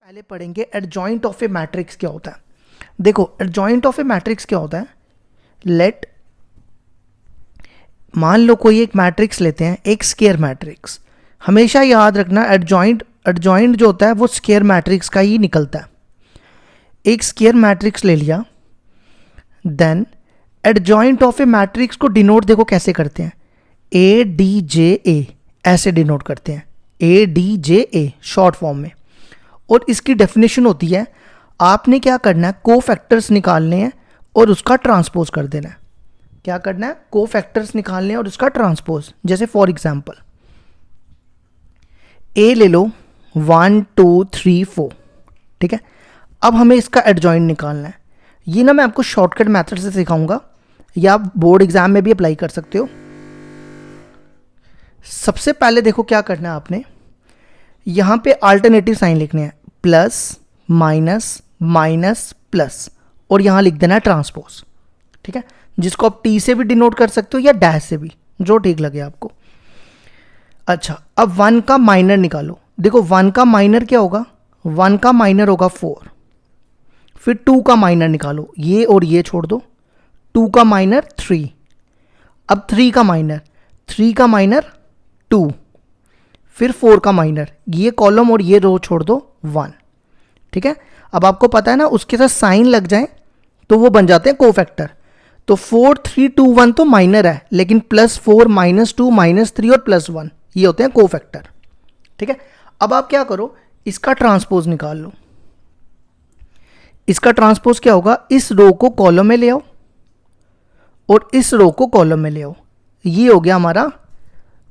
पहले पढ़ेंगे adjoint of A matrix क्या होता है। देखो एडजॉइंट ऑफ ए मैट्रिक्स क्या होता है। लेट मान लो कोई एक मैट्रिक्स लेते हैं, एक स्क्वायर मैट्रिक्स। हमेशा याद रखना एडजॉइंट जो होता है वो स्क्वायर मैट्रिक्स का ही निकलता है। एक स्क्वायर मैट्रिक्स ले लिया, then adjoint of A matrix को डिनोट देखो कैसे करते हैं, ए डी जे ए ऐसे डिनोट करते हैं, A D J A short form में। और इसकी डेफिनेशन होती है, आपने क्या करना है, कोफैक्टर्स निकालने हैं और उसका ट्रांसपोज कर देना है। क्या करना है, कोफैक्टर्स निकालने हैं और उसका ट्रांसपोज। जैसे फॉर एग्जांपल ए ले लो 1 2 3 4, ठीक है। अब हमें इसका एडजॉइंट निकालना है। ये ना मैं आपको शॉर्टकट मेथड से सिखाऊंगा, या आप बोर्ड एग्जाम में भी अप्लाई कर सकते हो। सबसे पहले देखो क्या करना है, आपने यहां पे अल्टरनेटिव साइन लिखने हैं, प्लस माइनस माइनस प्लस, और यहां लिख देना है ट्रांसपोज, ठीक है। जिसको आप टी से भी डिनोट कर सकते हो या डैश से भी, जो ठीक लगे आपको। अच्छा, अब 1 का माइनर निकालो। देखो 1 का माइनर क्या होगा, 1 का माइनर होगा 4। फिर 2 का माइनर निकालो, ये और ये छोड़ दो, 2 का माइनर 3। अब 3 का माइनर, 3 का माइनर 2। फिर 4 का माइनर, ये कॉलम और ये रो छोड़ दो 1, ठीक है। अब आपको पता है ना, उसके साथ साइन लग जाए तो वो बन जाते हैं कोफैक्टर। तो 4 3 2 1 तो माइनर है, लेकिन +4 -2 -3 और +1 ये होते हैं कोफैक्टर, ठीक है। अब आप क्या करो, इसका ट्रांसपोज निकाल लो। इसका ट्रांसपोज क्या होगा, इस रो को कॉलम में ले आओ और इस रो को कॉलम में ले आओ। ये हो गया हमारा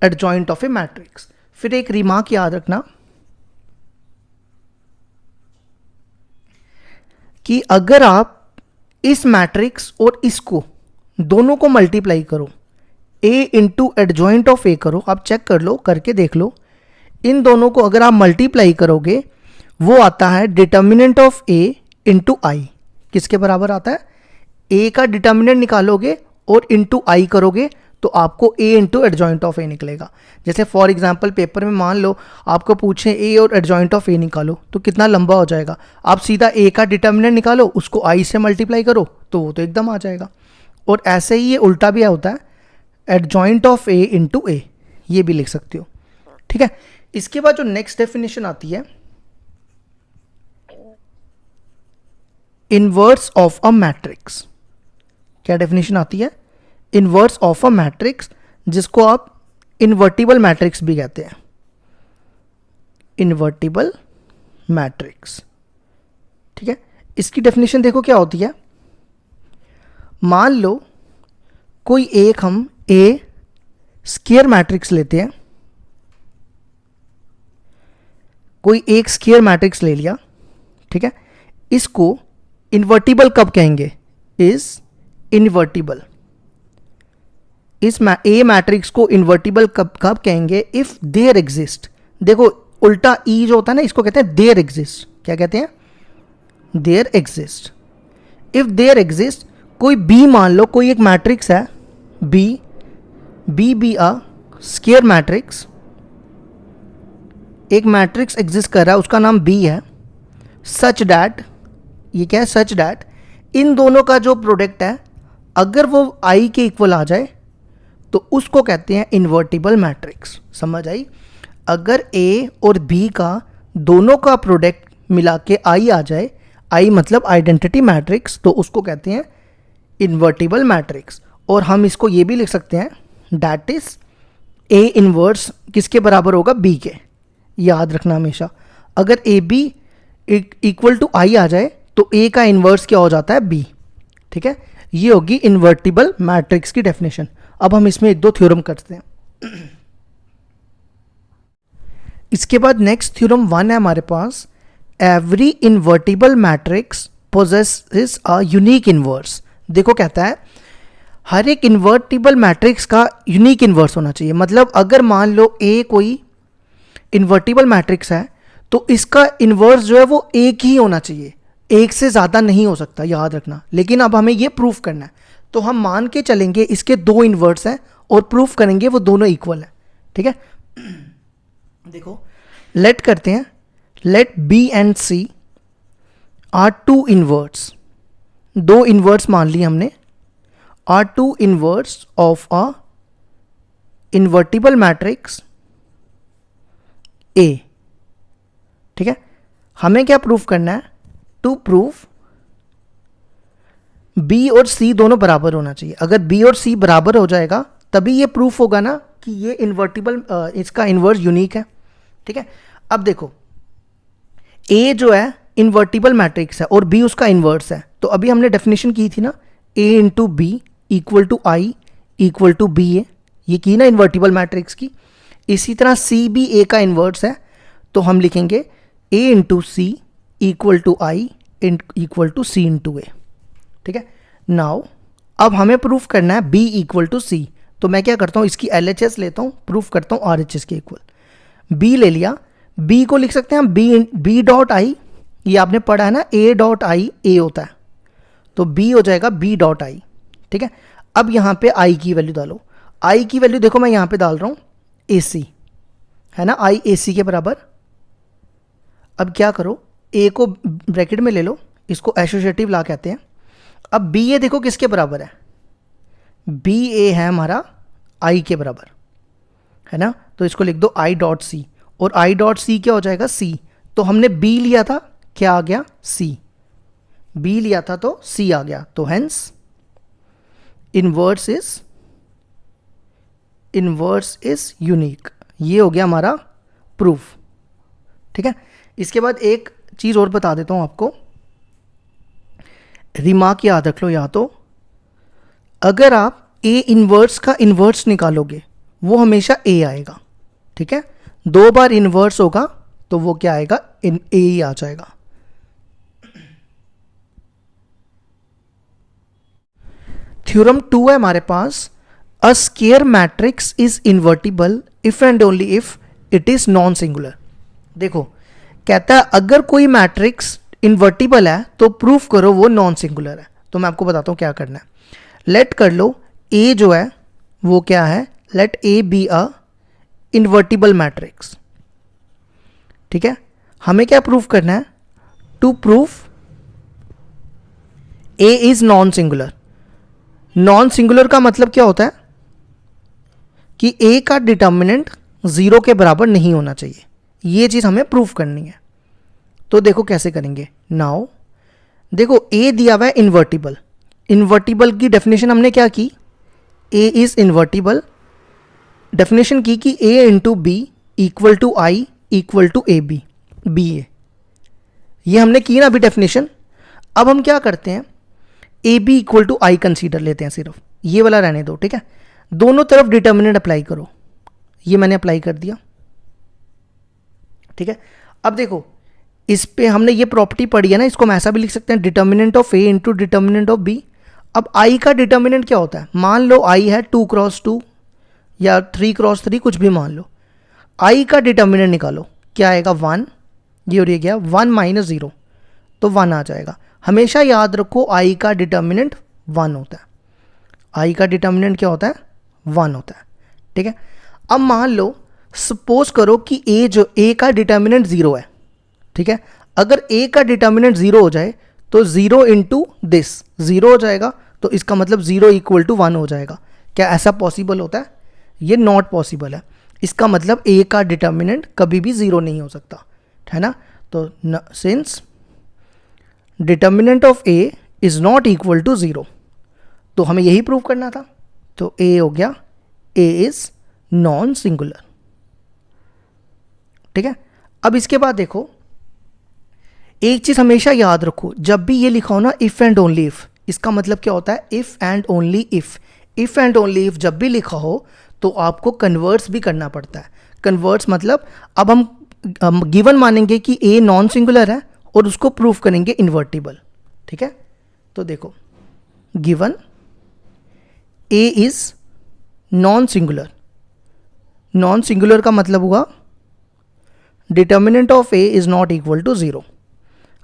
एडजॉइंट ऑफ ए मैट्रिक्स। फिर एक रिमार्क याद रखना कि अगर आप इस मैट्रिक्स और इसको दोनों को मल्टीप्लाई करो, a इंटू एडजॉइंट ऑफ ए करो, आप चेक कर लो, करके देख लो। इन दोनों को अगर आप मल्टीप्लाई करोगे, वो आता है डिटर्मिनेंट ऑफ a इंटू आई। किसके बराबर आता है, a का डिटर्मिनेंट निकालोगे और इंटू आई करोगे तो आपको a इंटू एडजॉइंट ऑफ ए निकलेगा। जैसे फॉर एग्जांपल पेपर में मान लो आपको पूछे a और एडजॉइंट ऑफ ए निकालो, तो कितना लंबा हो जाएगा। आप सीधा a का डिटर्मिनेंट निकालो, उसको i से मल्टीप्लाई करो तो वो तो एकदम आ जाएगा। और ऐसे ही ये उल्टा भी होता है, adjoint of a into A, ये भी लिख सकते हो, ठीक है। इसके बाद जो नेक्स्ट डेफिनेशन आती है, इनवर्स ऑफ अ मैट्रिक्स। क्या डेफिनेशन आती है, इनवर्स ऑफ अ मैट्रिक्स, जिसको आप इन्वर्टिबल मैट्रिक्स भी कहते हैं। इन्वर्टिबल मैट्रिक्स, ठीक है। इसकी डेफिनेशन देखो क्या होती है। मान लो कोई एक हम ए स्क्वायर मैट्रिक्स लेते हैं, कोई एक स्क्वायर मैट्रिक्स ले लिया, ठीक है। इसको इन्वर्टिबल कब कहेंगे, इज इन्वर्टिबल। इस ए मैट्रिक्स को इन्वर्टिबल कब कहेंगे, इफ देयर एग्जिस्ट। देखो उल्टा ई जो होता है ना, इसको कहते हैं देयर एग्जिस्ट। क्या कहते हैं, there exist. If there exist, कोई बी मान लो, कोई एक मैट्रिक्स है B, B a square matrix. एक मैट्रिक्स एग्जिस्ट कर रहा है, उसका नाम बी है। सच डैट, ये क्या है, सच डैट इन दोनों का जो प्रोडक्ट है, अगर वो आई के इक्वल आ जाए तो उसको कहते हैं इन्वर्टिबल मैट्रिक्स। समझ आई। अगर ए और बी का दोनों का प्रोडक्ट मिला के आई आ जाए, आई मतलब आइडेंटिटी मैट्रिक्स, तो उसको कहते हैं इन्वर्टिबल मैट्रिक्स। और हम इसको ये भी लिख सकते हैं, दैट इज ए इनवर्स किसके बराबर होगा, बी के। याद रखना हमेशा, अगर ए बी इक्वल टू आई आ जाए तो ए का इनवर्स क्या हो जाता है, बी, ठीक है। ये होगी इन्वर्टिबल मैट्रिक्स की डेफिनेशन। अब हम इसमें एक दो थ्योरम करते हैं। इसके बाद नेक्स्ट थ्योरम 1 है हमारे पास, every invertible matrix possesses a unique inverse. देखो कहता है हर एक इन्वर्टिबल मैट्रिक्स का यूनिक इनवर्स होना चाहिए। मतलब अगर मान लो ए कोई इन्वर्टिबल मैट्रिक्स है तो इसका इनवर्स जो है वो एक ही होना चाहिए, एक से ज़्यादा नहीं हो सकता, याद रखना। लेकिन अब हमें ये प्रूफ करना है, तो हम मान के चलेंगे इसके 2 इनवर्स हैं और प्रूफ करेंगे वो दोनों इक्वल है, ठीक है। देखो लेट करते हैं, let B and C are two inverts, दो इनवर्ट्स मान लिए हमने, are two inverts of a invertible matrix A. ठीक है, हमें क्या प्रूफ करना है? टू प्रूफ बी और सी दोनों बराबर होना चाहिए। अगर बी और सी बराबर हो जाएगा तभी ये प्रूफ होगा ना कि ये इन्वर्टिबल, इसका इन्वर्स यूनिक है। ठीक है, अब देखो ए जो है इन्वर्टिबल मैट्रिक्स है और बी उसका इन्वर्स है, तो अभी हमने डेफिनेशन की थी ना, A into B equal to I equal to B A, ये की ना इन्वर्टिबल मैट्रिक्स की। इसी तरह सी भी ए का इन्वर्स है, तो हम लिखेंगे A into C equal to I equal to C into A. ठीक है, नाउ अब हमें प्रूफ करना है बी इक्वल टू सी, तो मैं क्या करता हूँ, इसकी LHS लेता हूँ, प्रूफ करता हूँ RHS के इक्वल। बी ले लिया, बी को लिख सकते हैं हम बी डॉट आई, ये आपने पढ़ा है ना, ए डॉट आई ए होता है, तो बी हो जाएगा बी डॉट आई। ठीक है, अब यहाँ पे आई की वैल्यू डालो, आई की वैल्यू देखो मैं यहाँ पे डाल रहा हूँ AC, है ना, आई AC के बराबर। अब क्या करो, ए को ब्रैकेट में ले लो, इसको एसोसिएटिव ला कहते हैं। अब बी ए देखो किसके बराबर है, बी ए है हमारा आई के बराबर, है ना, तो इसको लिख दो आई डॉट सी, और आई डॉट सी क्या हो जाएगा सी, तो हमने बी लिया था, क्या आ गया सी, बी लिया था तो सी आ गया, तो हेंस इनवर्स इज यूनिक, ये हो गया हमारा प्रूफ। ठीक है, इसके बाद एक चीज़ और बता देता हूँ आपको, रिमार्क याद रख लो, या तो अगर आप ए इन्वर्स का इन्वर्स निकालोगे वो हमेशा ए आएगा। ठीक है, दो बार इन्वर्स होगा तो वो क्या आएगा, ए ही आ जाएगा। थ्योरम 2 है हमारे पास, a square matrix is invertible if and only if it is non singular. देखो कहता है अगर कोई मैट्रिक्स इन्वर्टिबल है तो प्रूफ करो वो नॉन सिंगुलर है। तो मैं आपको बताता हूँ क्या करना है। लेट कर लो ए जो है वो क्या है, let A be a invertible matrix. ठीक है, हमें क्या प्रूफ करना है, to proof A is non singular. Non singular का मतलब क्या होता है कि ए का डिटर्मिनेंट 0 के बराबर नहीं होना चाहिए, ये चीज़ हमें प्रूफ करनी है। तो देखो कैसे करेंगे, नाउ देखो ए दिया हुआ है इन्वर्टिबल, इन्वर्टिबल की डेफिनेशन हमने क्या की, ए इज इन्वर्टिबल, डेफिनेशन की कि A into B equal to I equal to A B, B A, ये हमने की ना अभी डेफिनेशन। अब हम क्या करते हैं, A B equal to I consider लेते हैं, सिर्फ ये वाला रहने दो। ठीक है, दोनों तरफ डिटर्मिनेंट अप्लाई करो, ये मैंने अप्लाई कर दिया। ठीक है, अब देखो इस पे हमने ये प्रॉपर्टी पढ़ी है ना, इसको हम ऐसा भी लिख सकते हैं, determinant of A into determinant of B. अब आई का डिटर्मिनेंट क्या होता है, मान लो आई है 2 क्रॉस 2 या 3 क्रॉस 3, कुछ भी मान लो। आई का डिटर्मिनेंट निकालो, क्या आएगा 1, ये और ये गया 1 माइनस 0, तो 1 आ जाएगा। हमेशा याद रखो आई का डिटर्मिनेंट 1 होता है, आई का डिटर्मिनेंट क्या होता है 1 होता है। ठीक है, अब मान लो सपोज करो कि ए का डिटर्मिनेंट 0 है। ठीक है, अगर ए का डिटर्मिनेंट 0 हो जाए तो 0 इंटू दिस 0 हो जाएगा, तो इसका मतलब 0 इक्वल टू 1 हो जाएगा। क्या ऐसा पॉसिबल होता है, ये नॉट पॉसिबल है। इसका मतलब ए का डिटर्मिनेंट कभी भी 0 नहीं हो सकता, है ना। तो since determinant of A is not equal to 0, तो हमें यही प्रूव करना था, तो ए हो गया, ए इज नॉन सिंगुलर। ठीक है, अब इसके बाद देखो एक चीज हमेशा याद रखो, जब भी ये लिखा हो ना इफ एंड ओनली इफ, इसका मतलब क्या होता है, if and only if. If and only if जब भी लिखा हो तो आपको कन्वर्ट्स भी करना पड़ता है। कन्वर्ट्स मतलब अब हम गिवन मानेंगे कि ए नॉन सिंगुलर है और उसको प्रूफ करेंगे इन्वर्टिबल। ठीक है, तो देखो given A is non singular, non singular का मतलब हुआ determinant of A is not equal to 0।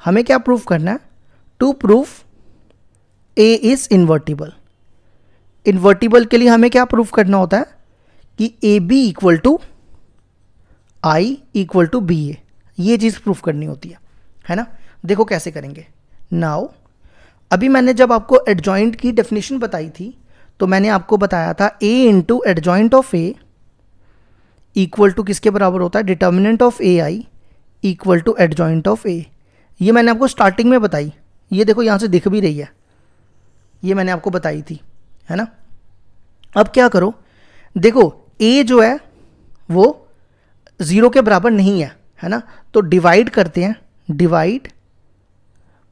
हमें क्या प्रूफ करना है, to proof A is invertible. Invertible के लिए हमें क्या प्रूफ करना होता है कि A B equal to I equal to B A, ये चीज़ प्रूफ करनी होती है ना। देखो कैसे करेंगे। नाउ अभी मैंने जब आपको एडजॉइंट की डेफिनेशन बताई थी तो मैंने आपको बताया था a into adjoint of a equal to किसके बराबर होता है, determinant of A I equal to adjoint of A. ये मैंने आपको स्टार्टिंग में बताई, ये देखो यहाँ से दिख भी रही है, ये मैंने आपको बताई थी, है ना। अब क्या करो, देखो a जो है वो 0 के बराबर नहीं है ना, तो डिवाइड करते हैं, divide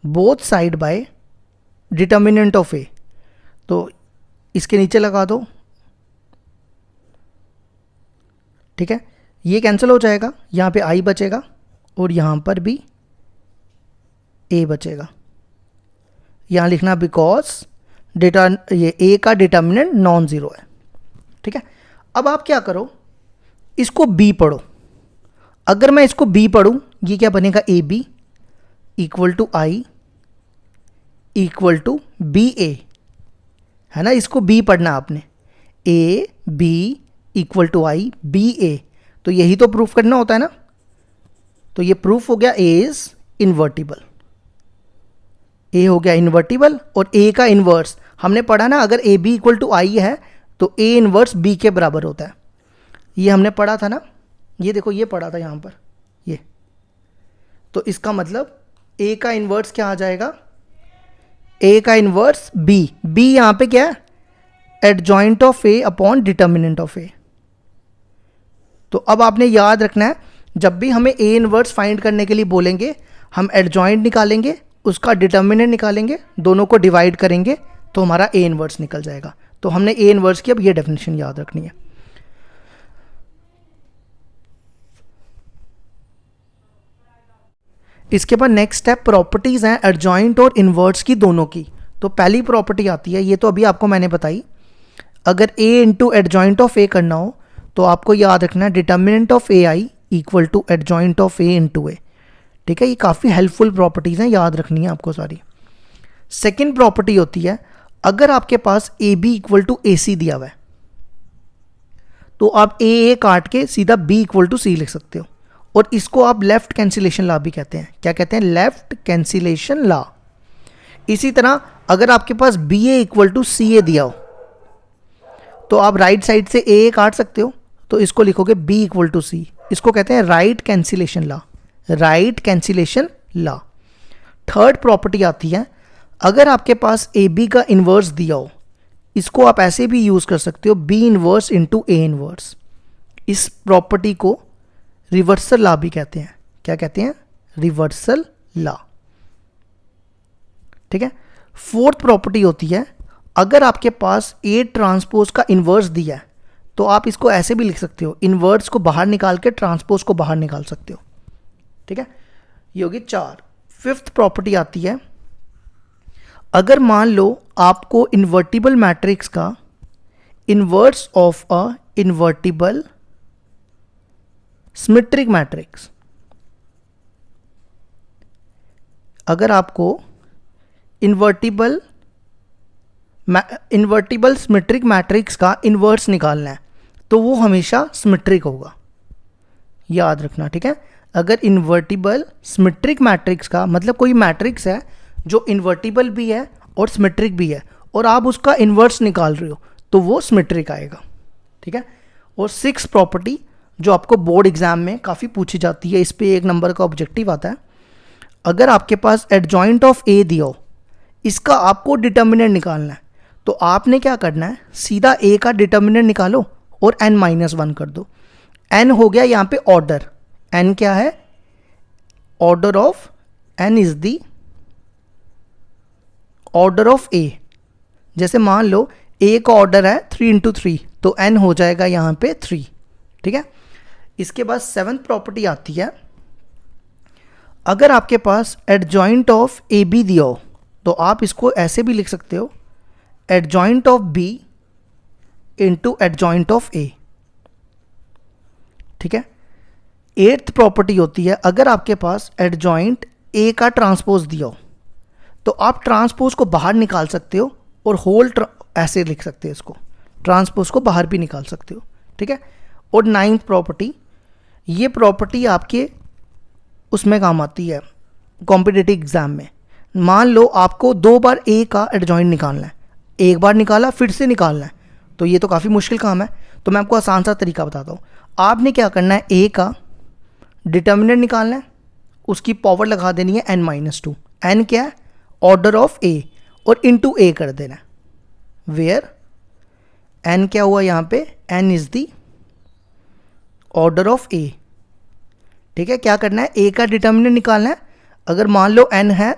both side by determinant of a। तो इसके नीचे लगा दो, ठीक है, ये कैंसिल हो जाएगा, यहाँ पे i बचेगा और यहाँ पर भी a बचेगा। यहाँ लिखना बिकॉज डेटा ये a का डिटर्मिनेंट नॉन ज़ीरो है, ठीक है। अब आप क्या करो, इसको b पढ़ो। अगर मैं इसको b पढ़ूँ, ये क्या बनेगा, A B equal to I equal to B A, है ना। इसको b पढ़ना आपने, a b equal to I B A, तो यही तो प्रूफ करना होता है ना। तो ये प्रूफ हो गया a इज इन्वर्टिबल, a हो गया इन्वर्टिबल। और a का इन्वर्स हमने पढ़ा ना, अगर ए बी इक्वल टू आई है तो a इन्वर्स b के बराबर होता है, ये हमने पढ़ा था ना। ये देखो ये पढ़ा था यहाँ पर ये, तो इसका मतलब a का इन्वर्स क्या आ जाएगा, a का इन्वर्स b, b यहाँ पे क्या है, adjoint of a upon determinant of a। तो अब आपने याद रखना है, जब भी हमें a इन्वर्स फाइंड करने के लिए बोलेंगे, हम एडजॉइंट निकालेंगे, उसका डिटर्मिनेंट निकालेंगे, दोनों को डिवाइड करेंगे तो हमारा a इन्वर्स निकल जाएगा। तो हमने a इन्वर्स की अब ये डेफिनेशन याद रखनी है। इसके बाद नेक्स्ट स्टेप प्रॉपर्टीज़ हैं एडजॉइंट और इन्वर्स की दोनों की। तो पहली प्रॉपर्टी आती है, ये तो अभी आपको मैंने बताई, अगर a into adjoint of a करना हो तो आपको याद रखना है determinant of A I equal to adjoint of a into A, ठीक है। ये काफ़ी हेल्पफुल प्रॉपर्टीज़ हैं, याद रखनी है आपको सारी। सेकेंड प्रॉपर्टी होती है, अगर आपके पास ए बी इक्वल टू ए सी दिया हुआ है तो आप ए काट के सीधा b इक्वल टू सी लिख सकते हो, और इसको आप लेफ्ट कैंसिलेशन लॉ भी कहते हैं। क्या कहते हैं, लेफ्ट कैंसिलेशन लॉ। इसी तरह अगर आपके पास बी ए इक्वल टू सी ए दिया हो तो आप राइट साइड से ए काट सकते हो, तो इसको लिखोगे b इक्वल टू सी। इसको कहते हैं right cancellation law, right cancellation law. Third property आती है, अगर आपके पास ए बी का इन्वर्स दिया हो, इसको आप ऐसे भी यूज़ कर सकते हो, b inverse into A inverse. इस प्रॉपर्टी को रिवर्सल लॉ भी कहते हैं। क्या कहते हैं, रिवर्सल लॉ, ठीक है। फोर्थ प्रॉपर्टी होती है, अगर आपके पास ए ट्रांसपोज का इन्वर्स दिया है तो आप इसको ऐसे भी लिख सकते हो, इन्वर्स को बाहर निकाल के ट्रांसपोज को बाहर निकाल सकते हो, ठीक है। ये होगी 4। फिफ्थ प्रॉपर्टी आती है, अगर मान लो आपको इन्वर्टिबल मैट्रिक्स का inverse of a invertible symmetric matrix, अगर आपको इन्वर्टिबल सिमेट्रिक मैट्रिक्स का इन्वर्स निकालना है तो वो हमेशा सिमेट्रिक होगा, याद रखना, ठीक है। अगर इन्वर्टिबल सिमेट्रिक मैट्रिक्स का मतलब कोई मैट्रिक्स है जो इन्वर्टिबल भी है और सिमेट्रिक भी है और आप उसका इन्वर्स निकाल रहे हो तो वो सिमेट्रिक आएगा, ठीक है। और 6 प्रॉपर्टी जो आपको बोर्ड एग्जाम में काफ़ी पूछी जाती है, इस पे 1 नंबर का ऑब्जेक्टिव आता है, अगर आपके पास एडजॉइंट ऑफ ए दिया हो, इसका आपको डिटर्मिनेंट निकालना है तो आपने क्या करना है, सीधा a का डिटर्मिनेंट निकालो और n-1 कर दो। n हो गया यहाँ पे ऑर्डर, n क्या है, order of, n is the order of a। जैसे मान लो a का ऑर्डर है 3 × 3 तो n हो जाएगा यहाँ पे 3, ठीक है। इसके बाद 7th प्रॉपर्टी आती है, अगर आपके पास एडजॉइंट ऑफ ए बी दिया हो तो आप इसको ऐसे भी लिख सकते हो, adjoint of B into adjoint of A, ठीक है। 8th प्रॉपर्टी होती है, अगर आपके पास एडजॉइंट ए का ट्रांसपोज दिया हो तो आप ट्रांसपोज को बाहर निकाल सकते हो और होल ऐसे लिख सकते हो, इसको ट्रांसपोज को बाहर भी निकाल सकते हो, ठीक है। और 9th प्रॉपर्टी, ये प्रॉपर्टी आपके उसमें काम आती है कॉम्पिटिटिव एग्जाम में। मान लो आपको 2 बार ए का एडजॉइंट निकालना है, एक बार निकाला फिर से निकालना है, तो ये तो काफ़ी मुश्किल काम है। तो मैं आपको आसान सा तरीका बताता हूँ। आपने क्या करना है, ए का डिटर्मिनेंट निकालना है, उसकी पावर लगा देनी है n-2। n क्या है, ऑर्डर ऑफ ए, और इनटू ए कर देना है, वेयर n क्या हुआ यहाँ पे, n is the order of A. ठीक है, क्या करना है, ए का डिटर्मिनेंट निकालना है। अगर मान लो n है,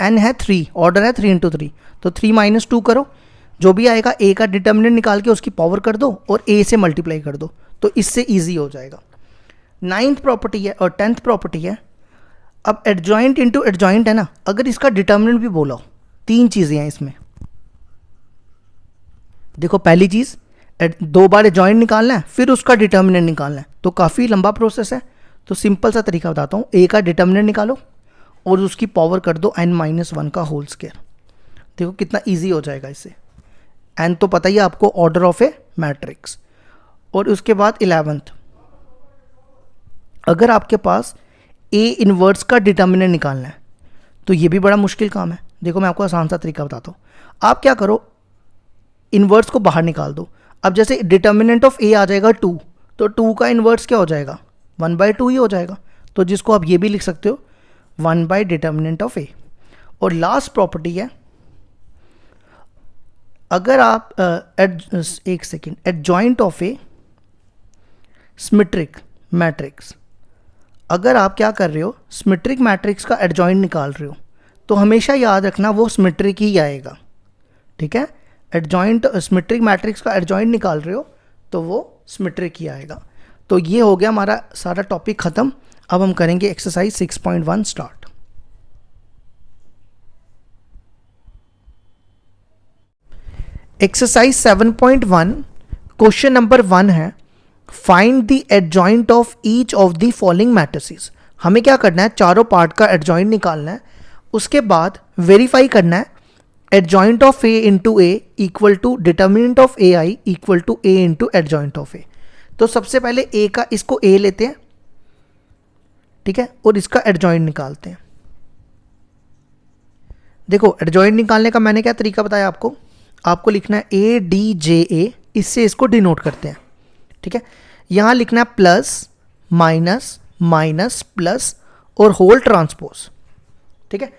n है 3, ऑर्डर है 3 × 3, तो 3 - 2 करो, जो भी आएगा ए का डिटर्मिनेंट निकाल के उसकी पावर कर दो और ए से मल्टीप्लाई कर दो, तो इससे इजी हो जाएगा। 9th प्रॉपर्टी है और 10th प्रॉपर्टी है। अब एडजॉइंट इंटू एडजॉइंट है ना, अगर इसका डिटर्मिनेंट भी बोला हो, 3 चीज़ें हैं इसमें। देखो पहली चीज़, 2 बार एडजॉइंट निकालना है फिर उसका डिटर्मिनेंट निकालना है, तो काफ़ी लंबा प्रोसेस है। तो सिंपल सा तरीका बताता हूँ, ए का डिटर्मिनेंट निकालो और उसकी पावर कर दो n-1 का होल स्क्वायर। देखो कितना इजी हो जाएगा इससे। n तो पता ही है आपको, ऑर्डर ऑफ ए मैट्रिक्स। और उसके बाद 11th, अगर आपके पास ए इनवर्स का डिटर्मिनेंट निकालना है तो ये भी बड़ा मुश्किल काम है। देखो मैं आपको आसान सा तरीका बताता हूँ। आप क्या करो, इनवर्स को बाहर निकाल दो। अब जैसे डिटर्मिनेंट ऑफ ए आ जाएगा 2, तो 2 का इनवर्स क्या हो जाएगा, 1/2 ही हो जाएगा। तो जिसको आप ये भी लिख सकते हो 1 डिटर्मिनेंट ऑफ ए। और लास्ट प्रॉपर्टी है, अगर आप एक second, adjoint of A symmetric matrix, अगर आप क्या कर रहे हो, सिमेट्रिक मैट्रिक्स का एडजॉइंट निकाल रहे हो, तो हमेशा याद रखना वो सिमेट्रिक ही आएगा। ठीक है, एडजॉइंट सिमेट्रिक मैट्रिक्स का एडजॉइंट निकाल रहे हो तो वो सिमेट्रिक ही आएगा। तो ये हो गया हमारा सारा टॉपिक ख़त्म। अब हम करेंगे exercise 6.1 start. Exercise 7.1 question number 1 है, find the adjoint of each of the following matrices. हमें क्या करना है, चारों पार्ट का एडजॉइंट निकालना है, उसके बाद वेरीफाई करना है adjoint of A into A equal to determinant of A I equal to A into adjoint of A. तो सबसे पहले ए का, इसको ए लेते हैं, ठीक है, और इसका एडजॉइंट निकालते हैं। देखो एडजॉइंट निकालने का मैंने क्या तरीका बताया आपको, आपको लिखना है ए डी जे ए, इससे इसको डिनोट करते हैं। ठीक है, यहां लिखना है प्लस माइनस माइनस प्लस और होल ट्रांसपोज। ठीक है,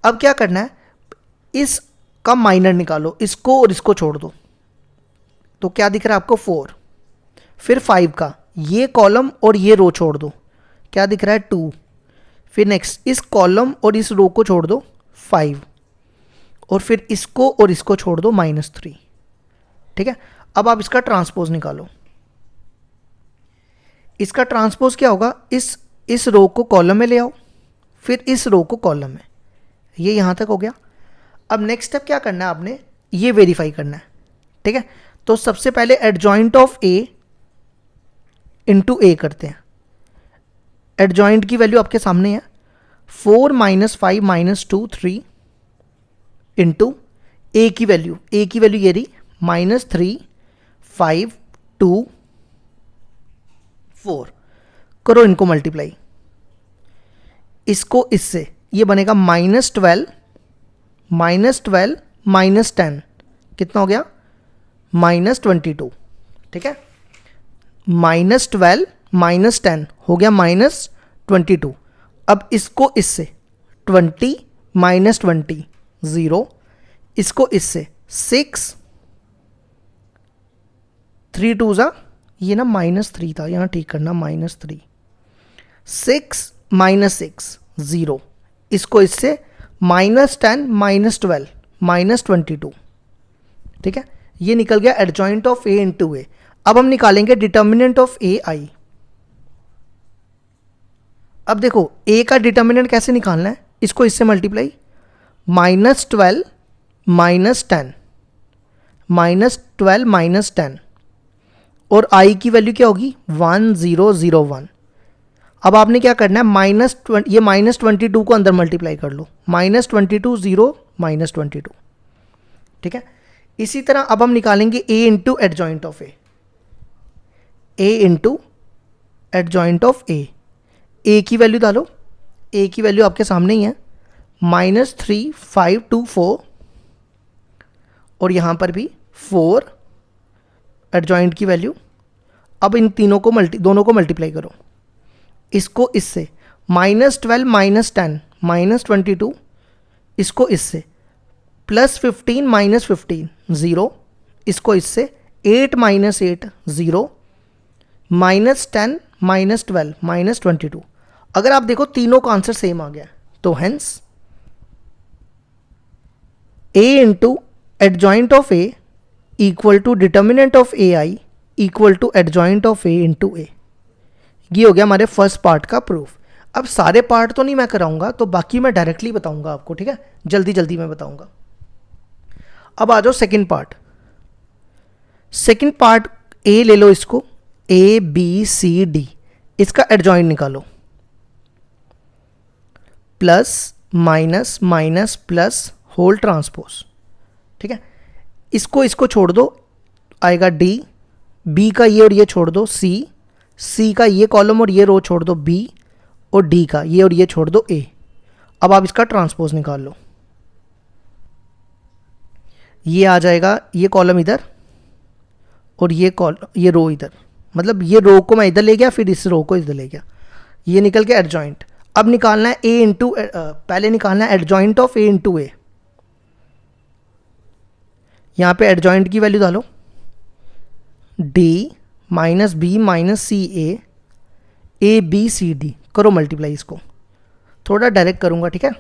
अब क्या करना है, इसका माइनर निकालो, इसको और इसको छोड़ दो, तो क्या दिख रहा है आपको 4। फिर 5 का ये कॉलम और ये रो छोड़ दो, क्या दिख रहा है 2। फिर नेक्स्ट इस कॉलम और इस रो को छोड़ दो 5, और फिर इसको और इसको छोड़ दो -3। ठीक है, अब आप इसका ट्रांसपोज निकालो। इसका ट्रांसपोज क्या होगा, इस रो को कॉलम में ले आओ, फिर इस रो को कॉलम में, ये यहां तक हो गया। अब नेक्स्ट स्टेप क्या करना है, आपने ये वेरीफाई करना है। ठीक है, तो सबसे पहले एडजॉइंट ऑफ ए इंटू ए करते हैं। एडजॉइंट की वैल्यू आपके सामने है, 4 - 5 - 2 3 इंटू ए की वैल्यू, ये रही -3 5 2 4। करो इनको मल्टीप्लाई, इसको इससे, ये बनेगा -12 -10, कितना हो गया -22। ठीक है, -12 -10 हो गया -22। अब इसको इससे 20 -20 0, इसको इससे 6 3 2 ज़ा, ये ना -3 था, यहाँ ठीक करना -3, 6 -6 0, इसको इससे -10 -12 -22। ठीक है, ये निकल गया एडजॉइंट ऑफ ए इंटू ए। अब हम निकालेंगे डिटर्मिनेंट ऑफ ए आई। अब देखो ए का डिटर्मिनेंट कैसे निकालना है, इसको इससे मल्टीप्लाई, -12 -10 -12 -10, और आई की वैल्यू क्या होगी 1001। अब आपने क्या करना है, ये -22 को अंदर मल्टीप्लाई कर लो, -22 0 -22। ठीक है, इसी तरह अब हम निकालेंगे A into adjoint of A into adjoint of A की वैल्यू डालो ए की वैल्यू आपके सामने ही है, -3,524 और यहाँ पर भी 4 एडजॉइंट की वैल्यू। अब इन तीनों को दोनों को मल्टीप्लाई करो, इसको इससे -12 -10 -22, इसको इससे +15 -15 0, इसको इससे 8 -8 0, -10 -12 -22। अगर आप देखो तीनों का आंसर सेम आ गया, तो hence a into adjoint of a equal to determinant of A I equal to adjoint of a into A. ये हो गया हमारे फर्स्ट पार्ट का प्रूफ। अब सारे पार्ट तो नहीं मैं कराऊंगा, तो बाकी मैं डायरेक्टली बताऊंगा आपको, ठीक है, जल्दी जल्दी मैं बताऊंगा। अब आ जाओ second part. Second part A ले लो, इसको ABCD, इसका एडजॉइंट निकालो, plus minus minus plus whole transpose, ठीक है। इसको छोड़ दो, आएगा D, B का ये और ये छोड़ दो C का ये कॉलम और ये रो छोड़ दो B, और D का ये और ये छोड़ दो A। अब आप इसका ट्रांसपोज निकाल लो, ये आ जाएगा, ये कॉलम इधर और ये रो इधर, मतलब ये रो को मैं इधर ले गया, फिर इस रो को इधर ले गया, ये निकल के एडजॉइंट। अब निकालना है A इंटू, पहले निकालना है adjoint of A into A। यहाँ पे एडजॉइंट की वैल्यू डालो, D minus B minus CA ABCD, करो मल्टीप्लाई, इसको थोड़ा डायरेक्ट करूँगा, ठीक है।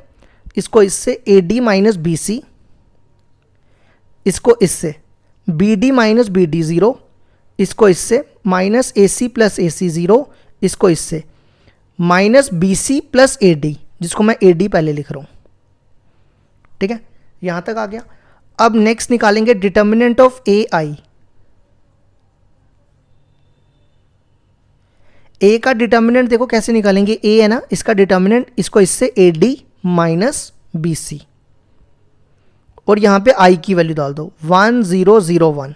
इसको इससे AD माइनस BC, इसको इससे BD माइनस BD 0, इसको इससे माइनस AC प्लस AC 0, इसको इससे माइनस BC प्लस AD, जिसको मैं AD पहले लिख रहा हूँ, ठीक है, यहाँ तक आ गया। अब नेक्स्ट निकालेंगे डिटर्मिनेंट ऑफ AI। A का डिटर्मिनेंट देखो कैसे निकालेंगे, A है ना, इसका डिटर्मिनेंट, इसको इससे AD माइनस BC, और यहाँ पे I की वैल्यू डाल दो 1 0 0 1।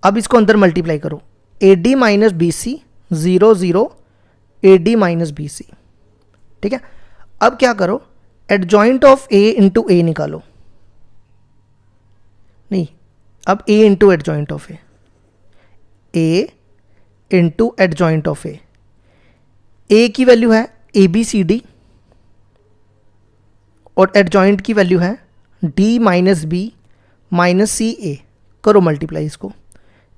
अब इसको अंदर मल्टीप्लाई करो, AD minus BC 0 0 AD minus BC, ठीक है। अब क्या करो, adjoint of A into A निकालो, नहीं, अब A into adjoint of A into adjoint of A की वैल्यू है ABCD और एडजॉइंट की वैल्यू है D minus B minus CA, करो मल्टीप्लाई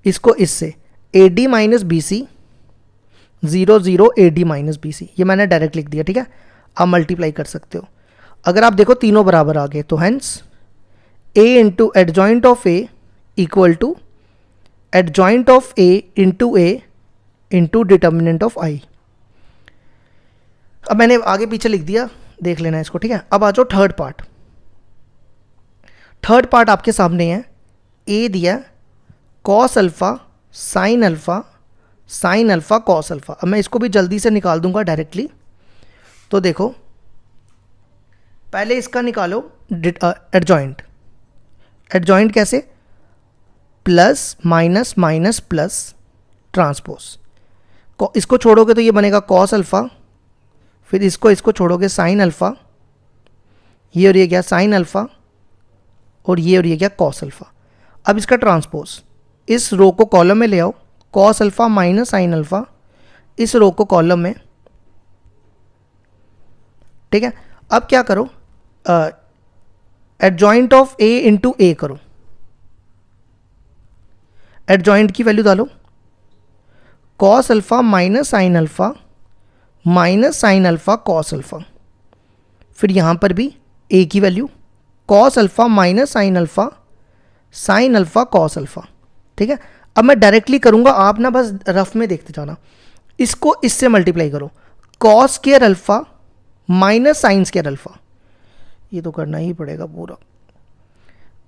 इसको इससे AD minus BC 0 0 AD minus BC, ये मैंने डायरेक्ट लिख दिया, ठीक है। आप मल्टीप्लाई कर सकते हो, अगर आप देखो तीनों बराबर आ गए, तो hence A into adjoint of A equal to adjoint of A into A into determinant of I। अब मैंने आगे पीछे लिख दिया, देख लेना इसको, ठीक है। अब आ जाओ थर्ड पार्ट। थर्ड पार्ट आपके सामने है, A दिया cos alpha sine alpha cos alpha. अब मैं इसको भी जल्दी से निकाल दूंगा डायरेक्टली, तो देखो पहले इसका निकालो एडजॉइंट। एडजॉइंट कैसे, plus minus minus plus transpose, इसको छोड़ोगे तो ये बनेगा कॉस अल्फा, फिर इसको छोड़ोगे साइन अल्फा, ये और ये गया साइन अल्फा, और ये गया कॉस अल्फा। अब इसका ट्रांसपोज, इस रो को कॉलम में ले आओ, cos alpha minus sine alpha, इस रो को कॉलम में, ठीक है। अब क्या करो, adjoint of A into A करो, एडजॉइंट की वैल्यू डालो, cos alpha minus sine alpha cos alpha, फिर यहाँ पर भी A की value cos alpha minus sine alpha cos alpha, ठीक है। अब मैं डायरेक्टली करूँगा, आप ना बस रफ में देखते जाना। इसको इससे मल्टीप्लाई करो, cos square alpha minus sign square alpha, ये तो करना ही पड़ेगा पूरा,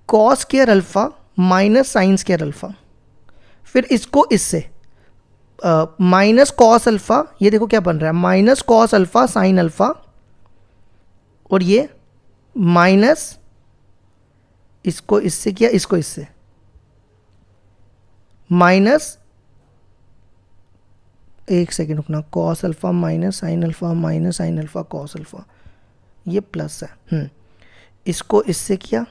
cos square alpha minus sign square alpha, फिर इसको इससे माइनस कॉस अल्फा, ये देखो क्या बन रहा है, minus cos alpha sine alpha, और ये माइनस, इसको इससे किया, इसको इससे माइनस एक सेकेंड रुकना, cos alpha minus sine alpha minus sine alpha cos alpha, ये प्लस है। इसको इससे किया,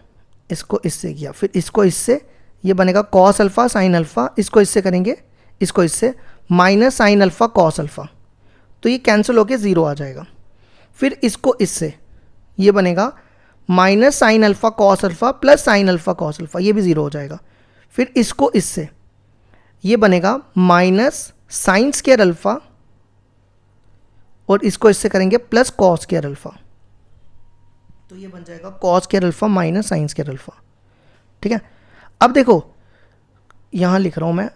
इसको इससे किया, फिर इसको इससे, ये बनेगा कॉस अल्फ़ा साइन अल्फ़ा, इसको इससे करेंगे, इसको इससे minus sine alpha cos alpha, तो ये कैंसिल होके 0 आ जाएगा। फिर इसको इससे, ये बनेगा minus sine alpha cos alpha plus sine alpha cos alpha, ये भी 0 हो जाएगा। फिर इसको इससे, ये बनेगा माइनस साइन स्क्वायर अल्फ़ा, और इसको इससे करेंगे प्लस कॉस स्क्वायर अल्फ़ा, तो ये बन जाएगा cos square alpha minus sine square alpha. ठीक है, अब देखो यहाँ लिख रहा हूँ मैं,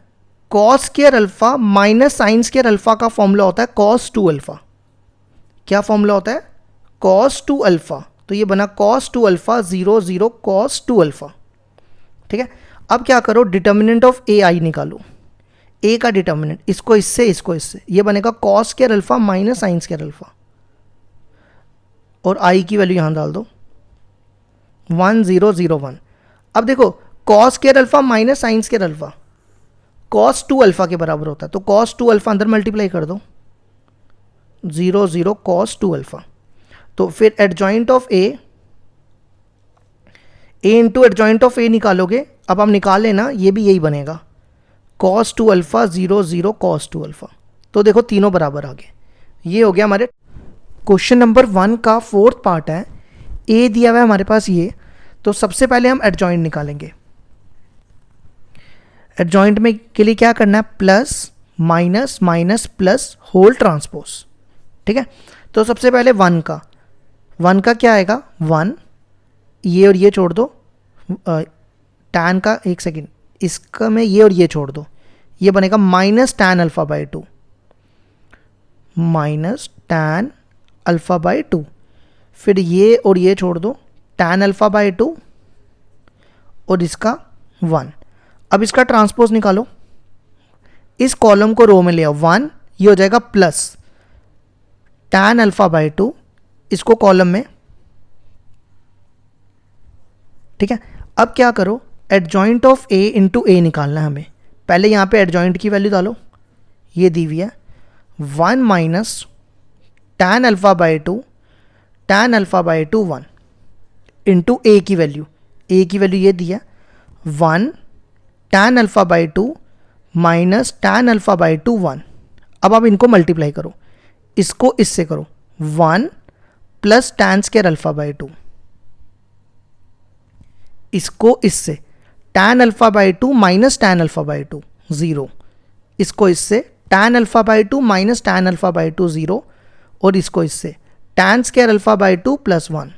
cos square alpha minus sine square alpha का फॉर्मूला होता है कॉस 2 अल्फ़ा। क्या फॉर्मूला होता है? कॉस 2 अल्फ़ा, तो ये बना कॉस 2 अल्फ़ा 0 0 कॉस 2 अल्फ़ा। ठीक है, अब क्या करो, डिटर्मिनेंट ऑफ ए आई निकालो, ए का डिटर्मिनेंट, इसको इससे, इसको इससे, ये बनेगा cos square alpha minus sine square alpha, और आई की वैल्यू यहाँ डाल दो 1 0 0 1। अब देखो cos square alpha minus sine square alpha cos 2 alpha के बराबर होता है, तो कॉस 2 अल्फ़ा अंदर मल्टीप्लाई कर दो, 0 0 कॉस 2 अल्फ़ा। तो फिर adjoint of A into adjoint of A निकालोगे, अब आप निकाल लेना, ये भी यही बनेगा कॉस 2 अल्फ़ा 0 0 कॉस 2 अल्फ़ा। तो देखो तीनों बराबर आ गए। ये हो गया हमारे क्वेश्चन नंबर 1 का 4th पार्ट है। ए दिया हुआ है हमारे पास ये, तो सबसे पहले हम एडजॉइंट निकालेंगे। एडजॉइंट में के लिए क्या करना है, plus minus minus plus whole transpose. ठीक है, तो सबसे पहले 1 का क्या आएगा, 1, ये और ये छोड़ दो, टैन का, एक सेकेंड, इसका में ये और ये छोड़ दो, ये बनेगा minus tan alpha by 2, minus tan alpha by 2। फिर ये और ये छोड़ दो, टैन अल्फ़ा बाई 2 और इसका 1। अब इसका ट्रांसपोज निकालो, इस कॉलम को रो में ले आओ, 1, ये हो जाएगा प्लस टैन अल्फ़ा बाई 2, इसको कॉलम में। ठीक है, अब क्या करो, एडजॉइंट ऑफ ए इंटू ए निकालना है हमें। पहले यहाँ पे एडजॉइंट की वैल्यू डालो, ये दी हुई है 1 minus tan alpha by 2 tan alpha by 2 1 into A की वैल्यू ये दी है 1 tan alpha by 2 minus tan alpha by 2 1। अब आप इनको मल्टीप्लाई करो, इसको इससे करो, 1 plus tan square alpha by 2, इसको इससे tan alpha by 2 minus tan alpha by 2 0, इसको इससे tan alpha by 2 minus tan alpha by 2 0, और इसको इससे tan square alpha by 2 plus 1।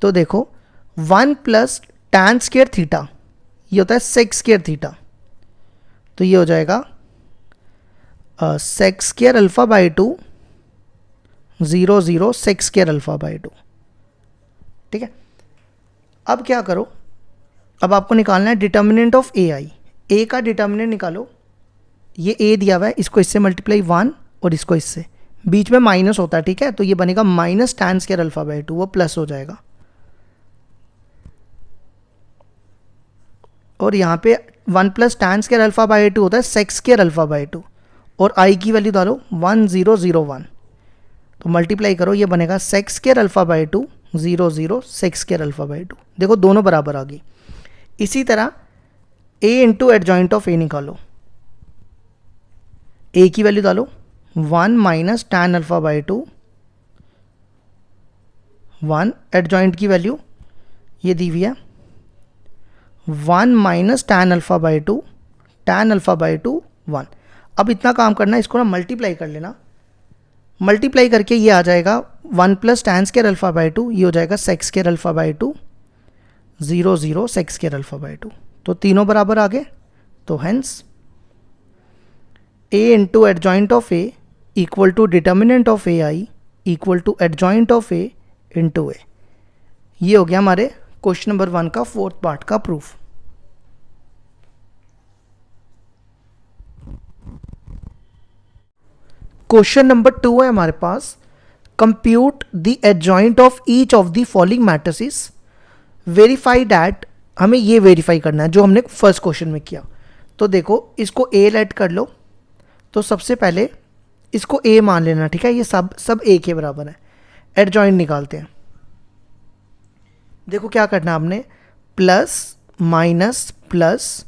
तो देखो 1 प्लस टैन स्क्वायर थीटा, ये होता है सेक स्क्वायर थीटा, तो ये हो जाएगा sec square alpha by 2 0 0 sec square alpha by 2। ठीक है, अब क्या करो, अब आपको निकालना है डिटर्मिनेंट ऑफ ए आई। ए का डिटर्मिनेंट निकालो, ये ए दिया हुआ है, इसको इससे मल्टीप्लाई 1 और इसको इससे, बीच में माइनस होता है। ठीक है, तो ये बनेगा minus tan square alpha by 2, वो प्लस हो जाएगा, और यहाँ पे 1 plus tan square alpha by 2 होता है सेक स्क्वायर अल्फ़ा बाई 2, और आई की वैल्यू डालो 1 0 0 1, तो मल्टीप्लाई करो, ये बनेगा sec square alpha by 2 0 0 sec square alpha by 2। देखो दोनों बराबर आ गई। इसी तरह A into adjoint of A निकालो, ए की वैल्यू डालो 1 minus tan alpha by 2 1, adjoint की वैल्यू ये दी हुई है 1 minus tan alpha by 2 tan alpha by 2 1। अब इतना काम करना है, इसको ना मल्टीप्लाई कर लेना, मल्टीप्लाई करके ये आ जाएगा 1 plus tan square alpha by 2, ये हो जाएगा sec square alpha by 2 0 0 sec square alpha by 2, तो तीनों बराबर आ गए। तो hence A into adjoint of A equal to determinant of A I equal to adjoint of A into A. ये हो गया हमारे क्वेश्चन नंबर 1 का 4th पार्ट का प्रूफ। क्वेश्चन नंबर 2 है हमारे पास, compute the adjoint of each of the following matrices, verify that. हमें ये वेरीफाई करना है जो हमने फर्स्ट क्वेश्चन में किया। तो देखो इसको a लेट कर लो, तो सबसे पहले इसको a मान लेना, ठीक है, ये सब a के बराबर है। एडजॉइंट निकालते हैं। देखो क्या करना आपने, plus minus plus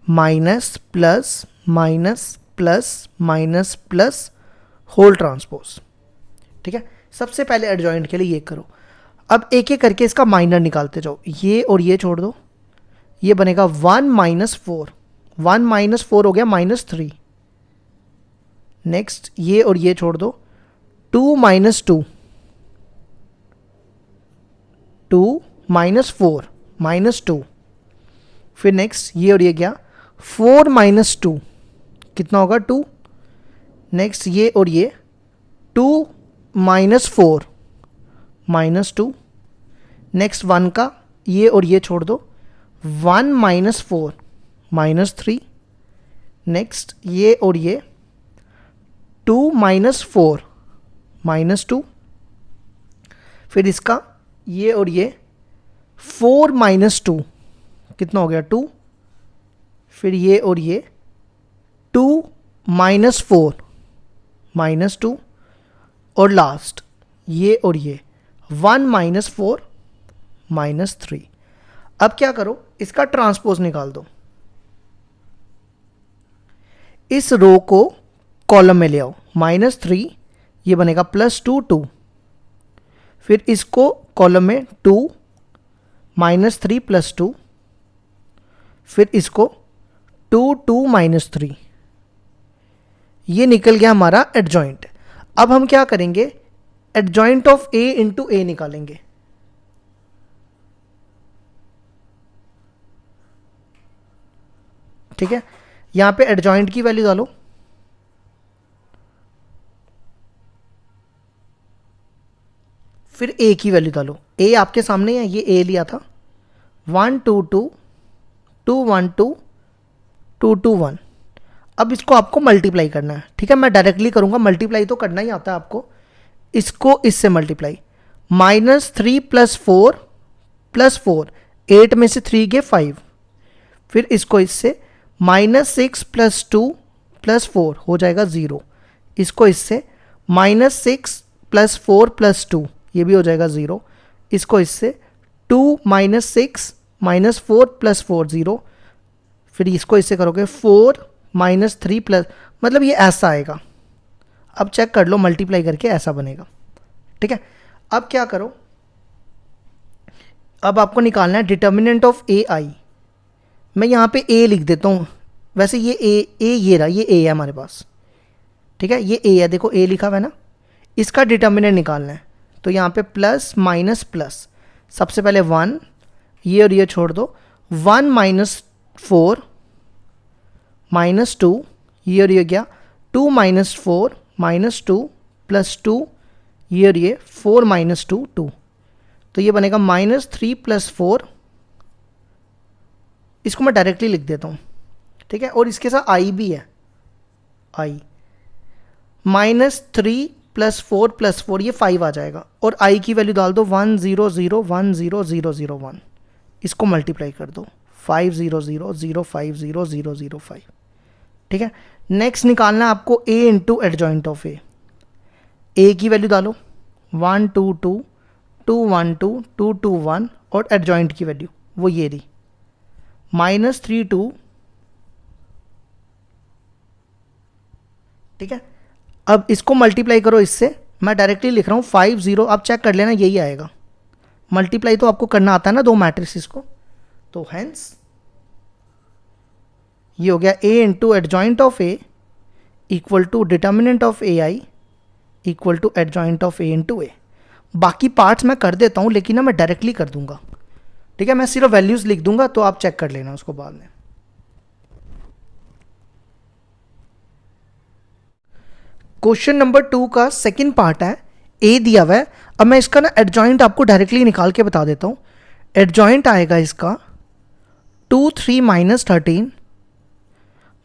minus plus minus plus minus plus whole transpose, ठीक है। सबसे पहले एडजॉइंट के लिए ये करो। अब एक एक करके इसका माइनर निकालते जाओ, ये और ये छोड़ दो, ये बनेगा 1 माइनस 4, 1 माइनस 4 हो गया -3। नेक्स्ट ये और ये छोड़ दो, 2 माइनस 2, 2 माइनस 4 -2। फिर नेक्स्ट ये और ये गया, 4 माइनस 2 कितना होगा 2। नेक्स्ट ये और ये 2 माइनस 4 -2। नेक्स्ट 1 का ये और ये छोड़ दो, 1 माइनस 4 -3। नेक्स्ट ये और ये 2 माइनस 4 -2। फिर इसका ये और ये 4 माइनस 2 कितना हो गया 2। फिर ये और ये 2 माइनस 4 -2। और लास्ट ये और ये 1 माइनस 4 -3। अब क्या करो, इसका ट्रांसपोज निकाल दो। इस रो को कॉलम में ले आओ, -3 ये बनेगा +2 2। फिर इसको कॉलम में 2 -3 +2। फिर इसको 2 2 -3। ये निकल गया हमारा एडजॉइंट। अब हम क्या करेंगे, एडजॉइंट ऑफ a इंटू ए निकालेंगे। ठीक है, यहां पे एडजॉइंट की वैल्यू डालो, फिर a की वैल्यू डालो। a आपके सामने है, ये a लिया था, 1 2 2 2 1 2 2 2 1। अब इसको आपको मल्टीप्लाई करना है, ठीक है, मैं डायरेक्टली करूंगा, मल्टीप्लाई तो करना ही आता है आपको। इसको इससे मल्टीप्लाई, -3 + 4 + 4, 8 में से 3 गए 5। फिर इसको इससे -6 + 2 + 4 हो जाएगा 0। इसको इससे -6 + 4 + 2 ये भी हो जाएगा 0। इसको इससे 2 - 6 - 4 + 4 0। फिर इसको इससे करोगे 4 - 3 प्लस, मतलब ये ऐसा आएगा। अब चेक कर लो, मल्टीप्लाई करके ऐसा बनेगा, ठीक है। अब क्या करो, अब आपको निकालना है डिटर्मिनेंट ऑफ ए आई। मैं यहाँ पे ए लिख देता हूँ, वैसे ये ए ये रहा, ये ए है हमारे पास, ठीक है, ये ए है, देखो ए लिखा हुआ है ना। इसका डिटर्मिनेंट निकालना है, तो यहाँ पे प्लस माइनस प्लस, सबसे पहले 1, ये और ये छोड़ दो, 1 - 4 -2, ये और ये गया 2 - 4 -2 + 2, ये और ये 4 - 2 2। तो ये बनेगा -3 + 4। इसको मैं डायरेक्टली लिख देता हूँ, ठीक है, और इसके साथ आई भी है, आई -3 + 4 + 4 ये 5 आ जाएगा। और आई की वैल्यू डाल दो 1 0 0 1 0 0 0 1। इसको मल्टीप्लाई कर दो 5 0 0 0 5 0 0 0 5, ठीक है। नेक्स्ट निकालना है आपको a into adjoint of A की वैल्यू डालो 1 2 2 2 1 2 2 2 1, और एडजॉइंट की वैल्यू वो ये रही -3 2, ठीक है। अब इसको मल्टीप्लाई करो इससे, मैं डायरेक्टली लिख रहा हूँ 5 0, आप चेक कर लेना यही आएगा। मल्टीप्लाई तो आपको करना आता है ना दो मैट्रिसेस को, तो हेंस ये हो गया a into adjoint of a equal to determinant of A I equal to adjoint of a into A. बाकी पार्ट्स मैं कर देता हूँ, लेकिन ना मैं डायरेक्टली कर दूंगा, ठीक है, मैं सिर्फ वैल्यूज लिख दूंगा, तो आप चेक कर लेना उसको बाद में। क्वेश्चन नंबर 2 का सेकंड पार्ट है, a दिया हुआ है। अब मैं इसका ना एडजॉइंट आपको डायरेक्टली निकाल के बता देता हूँ। एडजॉइंट आएगा इसका 2 3 - 13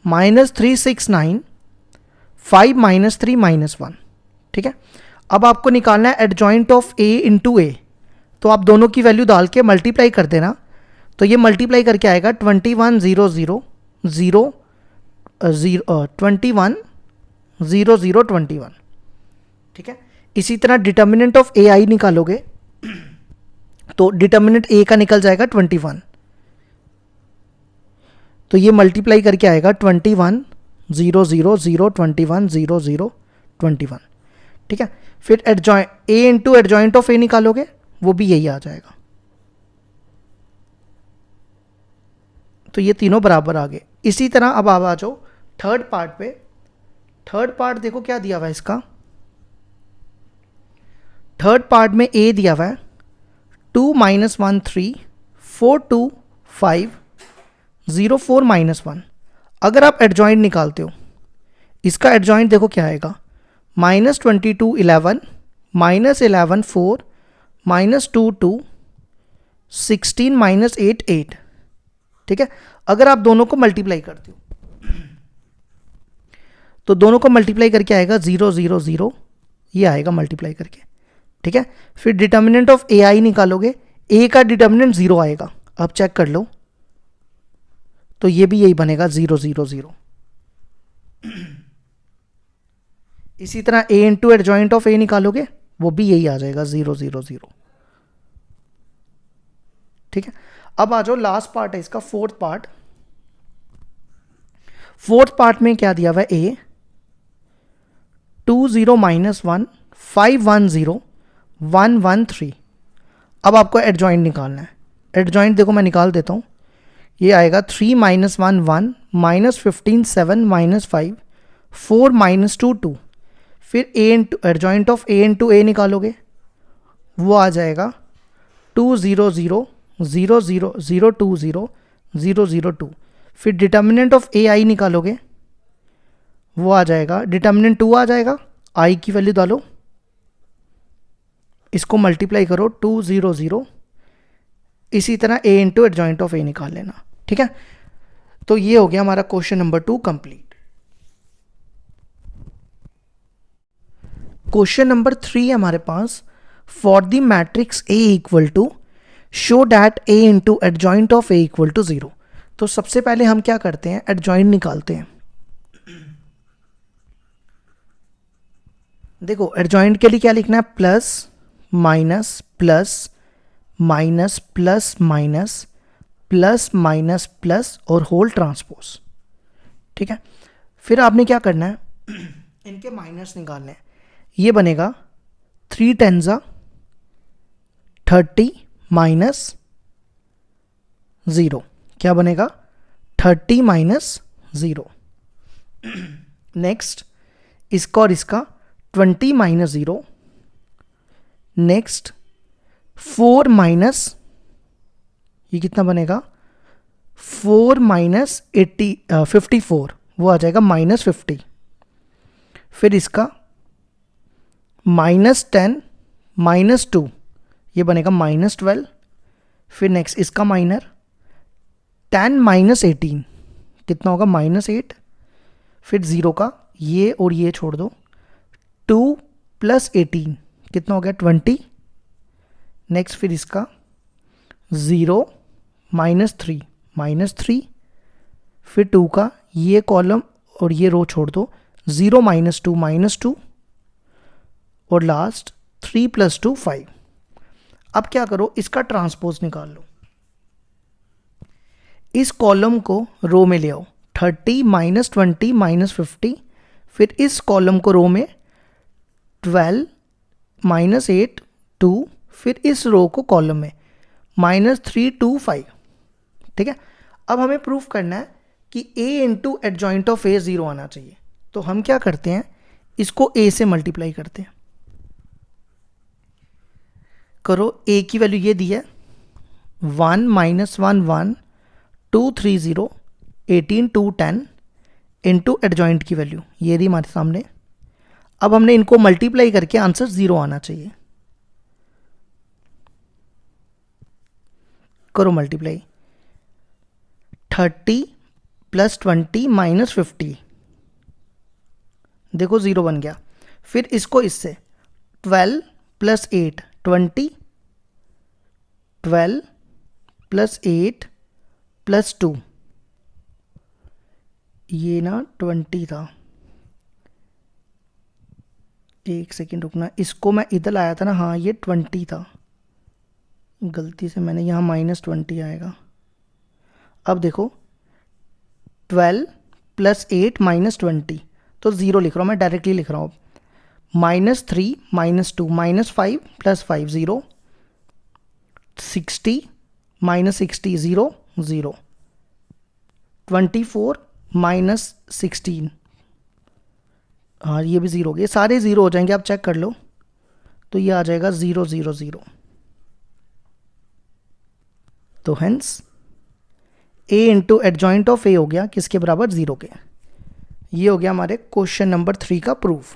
-3 6 9 5 - 3 -1, ठीक है। अब आपको निकालना है एडजॉइंट ऑफ a इंटू ए, तो आप दोनों की वैल्यू डाल के मल्टीप्लाई कर देना, तो ये मल्टीप्लाई करके आएगा 21 0 0 0 21 0 0 21, ठीक है। इसी तरह डिटर्मिनेंट ऑफ ए आई निकालोगे तो डिटर्मिनेंट ए का निकल जाएगा 21, तो ये मल्टीप्लाई करके आएगा 21 0 0 0 21 0 0 21, ठीक है। फिर adjoint A into adjoint of A निकालोगे, वो भी यही आ जाएगा। तो ये तीनों बराबर आ गए। इसी तरह अब आप आ जाओ थर्ड पार्ट पे। थर्ड पार्ट देखो क्या दिया हुआ है इसका। थर्ड पार्ट में ए दिया हुआ है 2 -1 3 4 2 5 0 4 -1। अगर आप एडजॉइंट निकालते हो, इसका एडजॉइंट देखो क्या आएगा, -22 11 -11 4 -2 2 16 -8 8, ठीक है। अगर आप दोनों को मल्टीप्लाई करते हो तो दोनों को मल्टीप्लाई करके आएगा 0 0 0, ये आएगा मल्टीप्लाई करके, ठीक है। फिर डिटर्मिनेंट ऑफ ए आई निकालोगे, ए का डिटर्मिनेंट 0 आएगा, अब चेक कर लो, तो ये भी यही बनेगा 0 0 0। इसी तरह A into adjoint of A निकालोगे, वो भी यही आ जाएगा 0 0 0, ठीक है। अब आ जाओ लास्ट पार्ट है इसका, फोर्थ पार्ट। फोर्थ पार्ट में क्या दिया हुआ है, ए 2 0 -1 5 1 0 1 1 3। अब आपको एडजॉइंट निकालना है। एडजॉइंट देखो मैं निकाल देता हूँ, ये आएगा 3 -1 1 -15 7 -5 4 -2 2। फिर A into adjoint of A into A निकालोगे, वो आ जाएगा 2 0 0 0 0 0 2 0 0 0 2। फिर डिटर्मिनेंट ऑफ ए आई निकालोगे, वो आ जाएगा डिटर्मिनेंट 2 आ जाएगा, आई की वैल्यू डालो, इसको मल्टीप्लाई करो 2 0 0। इसी तरह A into adjoint of A निकाल लेना, ठीक है। तो ये हो गया हमारा question number 2 complete. Question number 3 हमारे पास, for the matrix A equal to show that A into adjoint of A equal to 0। तो सबसे पहले हम क्या करते हैं, एडजॉइंट निकालते हैं। देखो एडजॉइंट के लिए क्या लिखना है, plus minus plus minus plus minus plus minus plus और होल ट्रांसपोज, ठीक है। फिर आपने क्या करना है, इनके माइनस निकालने हैं। ये बनेगा 3 10 30 माइनस 0, क्या बनेगा 30 माइनस 0। नेक्स्ट इसका और इसका 20 माइनस 0। नेक्स्ट 4 माइनस, ये कितना बनेगा 4 माइनस 54, वो आ जाएगा -50। फिर इसका -10 -2, ये बनेगा -12। फिर नेक्स्ट इसका माइनर 10 माइनस 18, कितना होगा -8। फिर 0 का ये और ये छोड़ दो, 2 + 18 कितना हो गया 20। नेक्स्ट फिर इसका 0 -3 -3। फिर 2 का ये कॉलम और ये रो छोड़ दो, 0 -2 -2। और लास्ट 3 + 2 5। अब क्या करो, इसका ट्रांसपोज निकाल लो। इस कॉलम को रो में ले आओ, 30 -20 -50। फिर इस कॉलम को रो में 12 -8 2। फिर इस रो को कॉलम में -3 2 5, ठीक है। अब हमें प्रूफ करना है कि a इंटू एडजॉइंट ऑफ ए 0 आना चाहिए। तो हम क्या करते हैं, इसको a से मल्टीप्लाई करते हैं। करो, a की वैल्यू ये दी है 1 -1 1 2 3 0 18 2 10 इंटू एडजॉइंट की वैल्यू ये दी हमारे सामने। अब हमने इनको मल्टीप्लाई करके आंसर 0 आना चाहिए। करो मल्टीप्लाई, 30 + 20 -50, देखो 0 बन गया। फिर इसको इससे 12 + 8 20, 12 + 8 + 2 ये ना 20 था, एक सेकेंड रुकना, इसको मैं इधर लाया था ना, हाँ ये 20 था, गलती से मैंने यहाँ -20 आएगा। अब देखो 12 + 8 -20, तो 0 लिख रहा हूँ मैं, डायरेक्टली लिख रहा हूँ। -3 -2 -5 + 5 0, 60 -60 0 0, 24 -16, हाँ ये भी 0 हो गया, सारे 0 हो जाएंगे, आप चेक कर लो। तो ये आ जाएगा 0 0 0। तो hence a into adjoint of a हो गया किसके बराबर, 0 के। ये हो गया हमारे क्वेश्चन नंबर 3 का प्रूफ।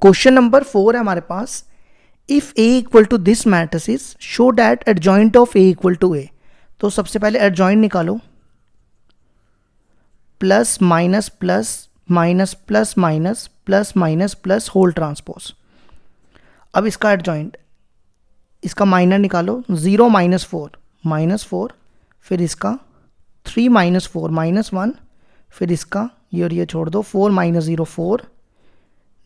क्वेश्चन नंबर 4 है हमारे पास, if a equal to this matrices show that adjoint of a equal to a। तो सबसे पहले एडजॉइंट निकालो, plus minus plus minus plus minus plus minus plus whole transpose. अब इसका एडजॉइंट, इसका माइनर निकालो, 0 -4 फिर इसका 3 -4 -1, फिर इसका ये और ये छोड़ दो, 4 -0 4,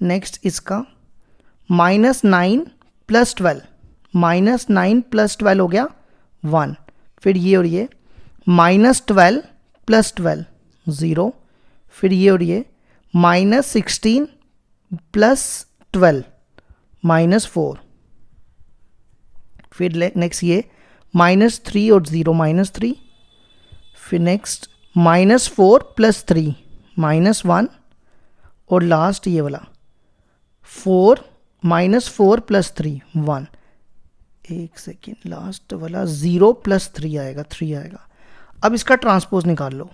नेक्स्ट इसका -9 + 12, -9 + 12 हो गया 1, फिर ये और ये -12 + 12 0, फिर ये और ये -16 + 12 -4, फिर नेक्स्ट ये -3 और 0 -3, फिर नेक्स्ट -4 + 3 -1, और लास्ट ये वाला 4 -4 + 3 1। एक सेकेंड, लास्ट वाला 0 + 3 आएगा, 3 आएगा। अब इसका ट्रांसपोज निकाल लो,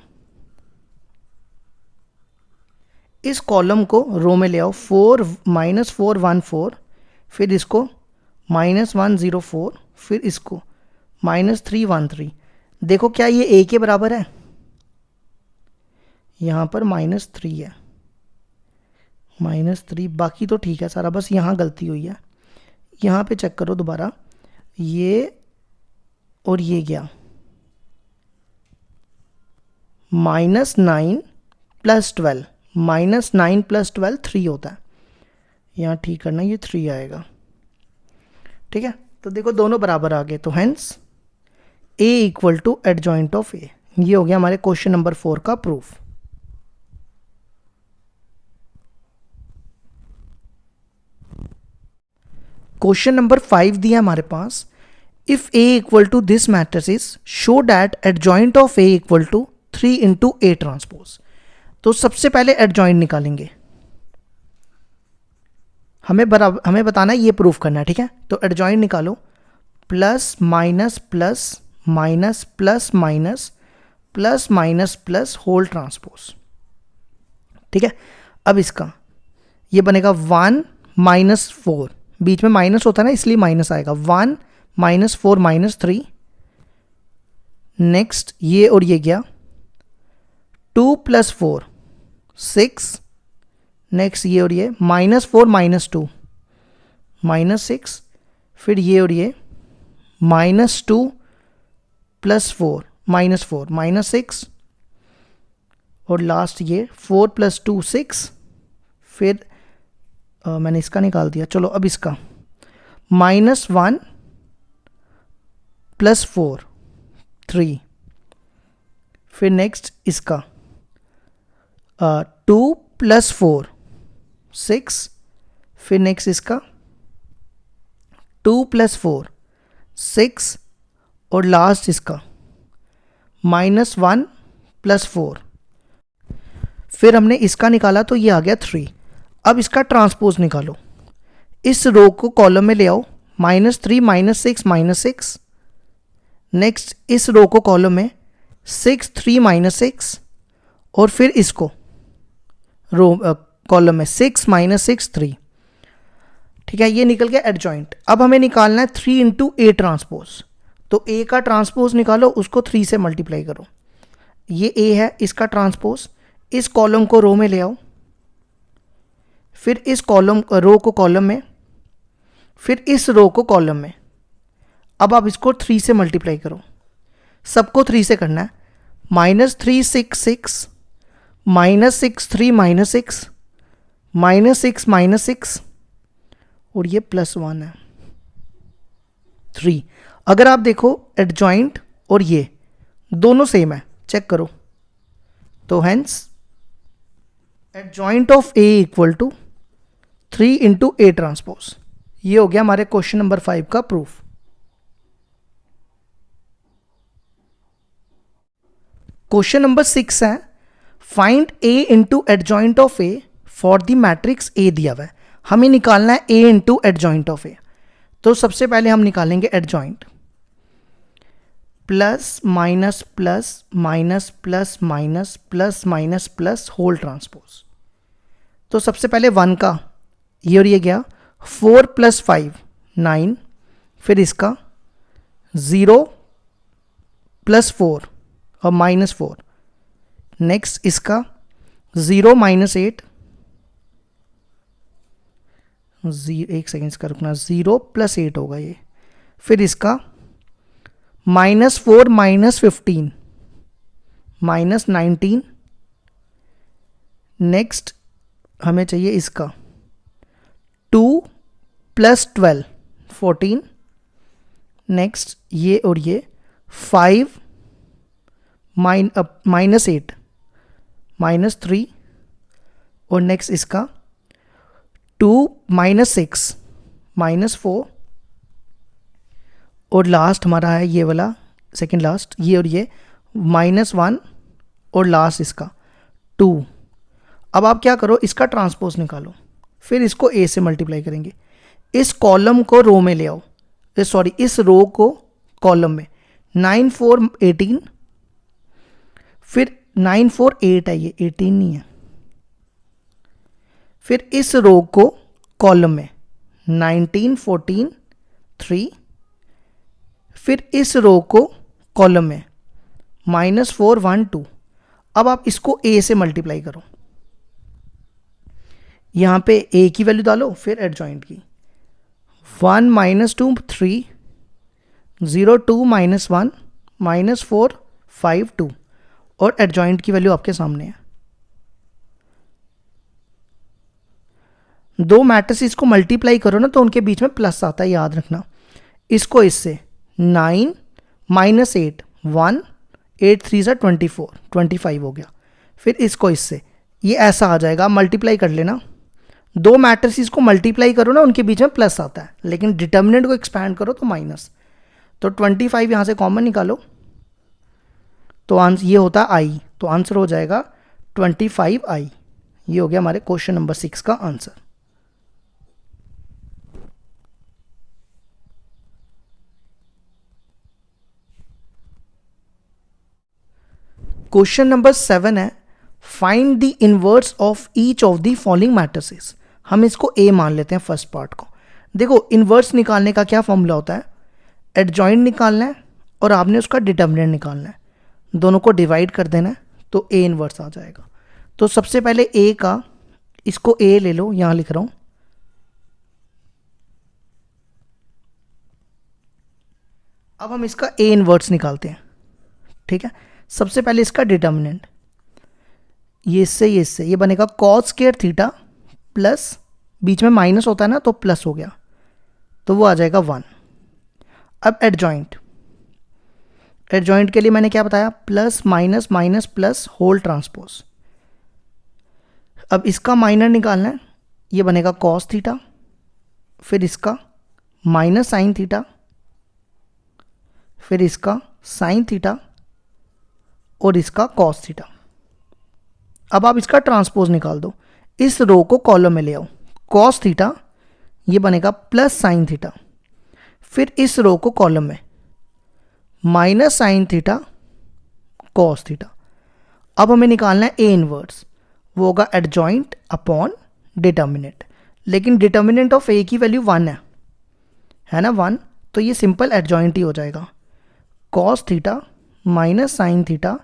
इस कॉलम को रो में ले आओ, 4 -4 1 4, फिर इसको -1 0 4, फिर इसको -3 1 3। देखो क्या ये a के बराबर है, यहाँ पर -3 है, -3, बाकी तो ठीक है सारा, बस यहाँ गलती हुई है। यहाँ पे चेक करो दोबारा, ये और ये गया -9 + 12, -9 + 12 3 होता है, यहाँ ठीक करना, ये 3 आएगा, ठीक है। तो देखो दोनों बराबर आ गए, तो hence a equal to adjoint of a। ये हो गया हमारे क्वेश्चन नंबर 4 का प्रूफ। क्वेश्चन नंबर 5 दिया हमारे पास, if a equal to this matrices show that adjoint of a equal to 3 × a transpose. तो सबसे पहले एडजॉइंट निकालेंगे, हमें बताना है, ये प्रूफ करना है, ठीक है। तो एडजॉइंट निकालो, plus minus plus minus plus minus plus minus plus whole transpose, ठीक है। अब इसका ये बनेगा 1 -4, बीच में माइनस होता है ना इसलिए माइनस आएगा, 1 -4 -3, नेक्स्ट ये और ये गया 2 + 4 6, नेक्स्ट ये और ये -4 -2 -6, फिर ये और ये -2 + 4 -4 -6, और लास्ट ये 4 + 2 6, फिर मैंने इसका निकाल दिया, चलो अब इसका -1 + 4 3, फिर नेक्स्ट इसका 2 + 4 6, फिर नेक्स्ट इसका 2 + 4 6, और लास्ट इसका -1 + 4, फिर हमने इसका निकाला तो ये आ गया 3। अब इसका ट्रांसपोज निकालो, इस रो को कॉलम में ले आओ, -3 -6 -6, नेक्स्ट इस रो को कॉलम में 6 3 -6, और फिर इसको रो कॉलम में 6 -6 3, ठीक है। ये निकल गया एडजॉइंट। अब हमें निकालना है 3 × a ट्रांसपोज। तो a का ट्रांसपोज निकालो, उसको 3 से मल्टीप्लाई करो, ये a है, इसका ट्रांसपोज, इस कॉलम को रो में ले आओ, फिर इस कॉलम रो को कॉलम में, फिर इस रो को कॉलम में। अब आप इसको 3 से मल्टीप्लाई करो, सबको 3 से करना है। -3 6 6, -6 3 -6, -6 -6 और ये +1 है 3। अगर आप देखो एडजॉइंट और ये दोनों सेम है, चेक करो, तो hence adjoint of A equal to 3 into A transpose. ये हो गया हमारे क्वेश्चन नंबर 5 का प्रूफ। क्वेश्चन नंबर 6 है, find A into adjoint of A for the matrix A दिया हुआ है, हमें निकालना है A into adjoint of A। तो सबसे पहले हम निकालेंगे adjoint, plus minus plus minus plus minus plus minus plus whole transpose. तो सबसे पहले 1 का ये और ये गया, 4 + 5 9, फिर इसका 0 + 4 और -4, नेक्स्ट इसका 0 - 8, एक सेकेंड इसका रुकना, 0 + 8 होगा ये, फिर इसका -4 - 15 -19, नेक्स्ट हमें चाहिए इसका 2 + 12 14, नेक्स्ट ये और ये 5 -8 -3 और नेक्स्ट इसका 2 - 6 -4 और लास्ट हमारा है ये वाला सेकंड लास्ट, ये और ये -1 और लास्ट इसका 2। अब आप क्या करो, इसका ट्रांसपोज निकालो, फिर इसको A से मल्टीप्लाई करेंगे, इस कॉलम को रो में ले आओ, सॉरी इस रो को कॉलम में, 9 4 18, फिर 9 4 8 है, ये 18 नहीं है, फिर इस रो को कॉलम में 19 14 3, फिर इस रो को कॉलम में -4 1 2। अब आप इसको A से मल्टीप्लाई करो, यहाँ पे A की वैल्यू डालो, फिर एडजॉइंट की, 1 - 2 3, 0 2 - 1 -4 5 2 और एडजॉइंट की वैल्यू आपके सामने है। दो मैट्रिसेस को मल्टीप्लाई करो ना तो उनके बीच में प्लस आता है, याद रखना। इसको इससे 9 - 8 1, 8 3 = 24 25 हो गया, फिर इसको इससे, ये ऐसा आ जाएगा, मल्टीप्लाई कर लेना। दो मैट्रिसेस को मल्टीप्लाई करो ना उनके बीच में प्लस आता है, लेकिन डिटर्मिनेंट को एक्सपैंड करो तो माइनस। तो 25 यहाँ से कॉमन निकालो तो आंसर ये होता है I, तो आंसर हो जाएगा 25I। ये हो गया हमारे क्वेश्चन नंबर 6 का आंसर। क्वेश्चन नंबर 7 है, find the inverse of each of the following matrices. हम इसको A मान लेते हैं फर्स्ट पार्ट को। देखो इनवर्स निकालने का क्या फॉर्मूला होता है, एडजॉइंट निकालना है और आपने उसका डिटर्मिनेंट निकालना है, दोनों को डिवाइड कर देना है तो A इनवर्स आ जाएगा। तो सबसे पहले A का, इसको A ले लो, यहाँ लिख रहा हूँ, अब हम इसका A इनवर्स निकालते हैं, ठीक है। सबसे पहले इसका डिटर्मिनेंट, ये इससे ये बनेगा cos स्क्वायर थीटा प्लस, बीच में माइनस होता है ना तो प्लस हो गया, तो वो आ जाएगा 1। अब एडजॉइंट के लिए मैंने क्या बताया, plus minus minus plus whole transpose. अब इसका माइनर निकालना है, ये बनेगा cos थीटा, फिर इसका माइनस साइन थीटा, फिर इसका साइन थीटा और इसका cos थीटा। अब आप इसका ट्रांसपोज निकाल दो, इस रो को कॉलम में ले आओ, cos थीटा ये बनेगा प्लस साइन थीटा, फिर इस रो को कॉलम में minus sine theta cos theta. अब हमें निकालना है A इनवर्स, वो होगा एडजॉइंट अपॉन डिटर्मिनेंट, लेकिन डिटर्मिनेंट ऑफ A की वैल्यू 1 है ना 1, तो ये सिंपल एडजॉइंट ही हो जाएगा, cos theta minus sine theta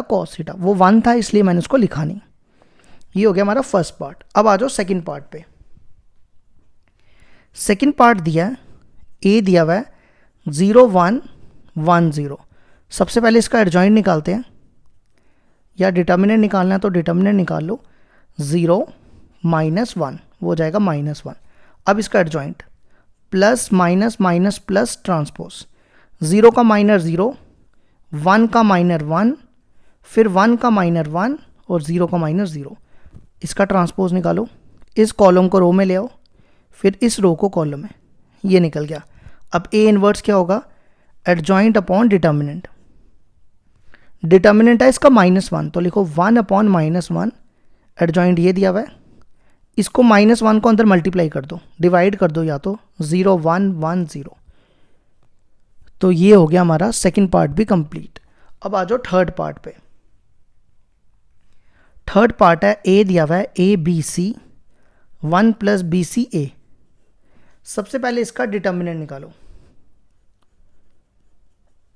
cos theta, वो 1 था इसलिए मैंने उसको लिखा नहीं। ये हो गया हमारा फर्स्ट पार्ट। अब आ जाओ सेकंड पार्ट पे। सेकंड पार्ट दिया है, A दिया हुआ है 0 1 1 0, सबसे पहले इसका एडजॉइंट निकालते हैं, या डिटर्मिनेंट निकालना है तो डिटर्मिनेंट निकाल लो। 0 माइनस 1 वो हो जाएगा -1। अब इसका adjoint plus minus minus plus transpose, 0 का माइनर 0, 1 का माइनर 1, फिर 1 का माइनर 1 और 0 का माइनर 0। इसका ट्रांसपोज निकालो, इस कॉलम को रो में ले आओ, फिर इस रो को कॉलम में, ये निकल गया। अब ए इनवर्स क्या होगा, एडजॉइंट अपॉन डिटर्मिनेंट। डिटर्मिनेंट है इसका -1 तो लिखो 1 अपॉन -1, एडजॉइंट ये दिया हुआ है। इसको -1 को अंदर मल्टीप्लाई कर दो, डिवाइड कर दो, या तो 0 1 1 0। तो ये हो गया हमारा सेकंड पार्ट भी कंप्लीट। अब आ जाओ थर्ड पार्ट पे। थर्ड पार्ट है ए दिया हुआ है ABC 1 प्लस BCA। सबसे पहले इसका डिटर्मिनेंट निकालो,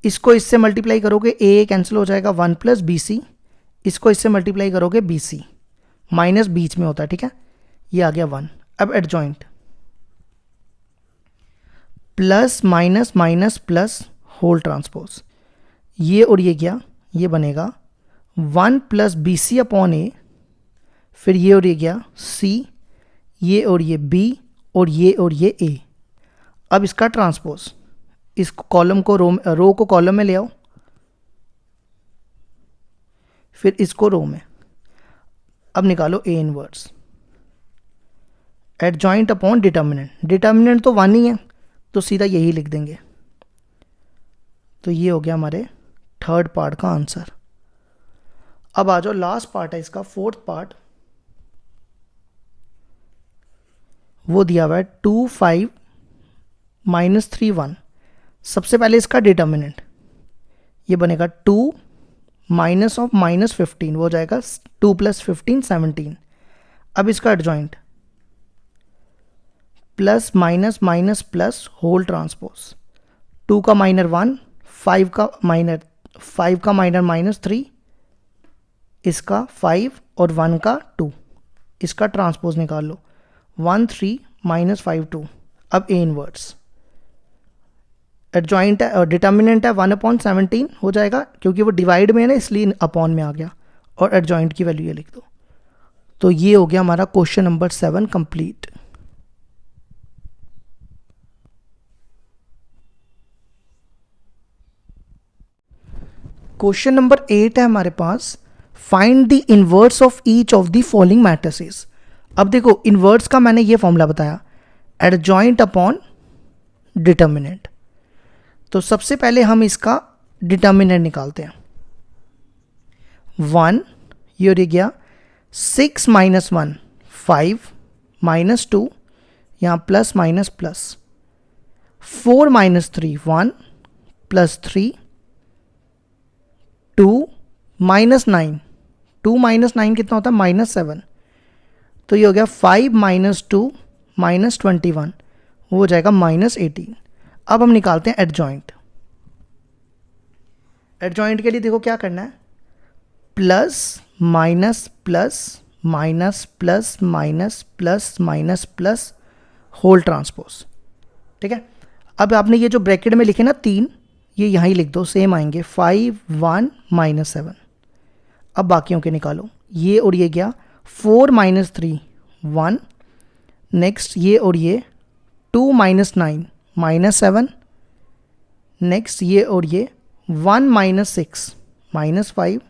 इसको इससे मल्टीप्लाई करोगे ए कैंसिल हो जाएगा 1 प्लस BC, इसको इससे मल्टीप्लाई करोगे BC, माइनस बीच में होता है, ठीक है, ये आ गया 1। अब adjoint plus minus minus plus whole transpose, ये और ये गया, ये बनेगा 1 प्लस BC अपॉन ए, फिर ये और ये गया C, ये और ये B और ये A। अब इसका ट्रांसपोज, इस कॉलम को रो को कॉलम में ले आओ, फिर इसको रो में। अब निकालो A inverse, adjoint upon determinant. Determinant तो 1 ही है तो सीधा यही लिख देंगे। तो ये हो गया हमारे थर्ड पार्ट का आंसर। अब आ जाओ लास्ट पार्ट है इसका, फोर्थ पार्ट। वो दिया हुआ है 2 5 -3 1। सबसे पहले इसका डिटर्मिनेंट, ये बनेगा 2 माइनस ऑफ -15, वो हो जाएगा 2 प्लस 15 17। अब इसका adjoint plus minus minus plus whole transpose, 2 का माइनर 1, 5 का माइनर -3, इसका 5 और 1 का 2। इसका ट्रांसपोज निकाल लो, 1 3 -5 2। अब ए इनवर्स, एडजॉइंट है और डिटर्मिनेंट है 1/17 हो जाएगा, क्योंकि वो डिवाइड में है ना इसलिए अपॉन में आ गया, और एडजॉइंट की वैल्यू ये लिख दो। तो ये हो गया हमारा question number 7 complete. Question number 8 है हमारे पास, find the inverse of each of the following matrices. अब देखो इनवर्स का मैंने ये फॉर्मूला बताया, एडजॉइंट अपॉन डिटर्मिनेंट। तो सबसे पहले हम इसका डिटर्मिनेंट निकालते हैं। 1 ये हो गया, 6 माइनस 1 5 -2, यहाँ प्लस माइनस प्लस, 4 -3 1 प्लस 3, 2 -9, 2 -9 कितना होता है -7। तो ये हो गया 5 -2 -21, वो हो जाएगा -18। अब हम निकालते हैं एडजॉइंट। एडजॉइंट के लिए देखो क्या करना है, plus minus plus minus plus minus plus minus plus whole transpose, ठीक है। अब आपने ये जो ब्रैकेट में लिखे ना 3, ये यहाँ ही लिख दो, सेम आएंगे 5 1 -7। अब बाकियों के निकालो, ये और ये गया 4 -3 1, नेक्स्ट ये और ये 2 -9 -7, नेक्स्ट ये और ये 1 -6 -5,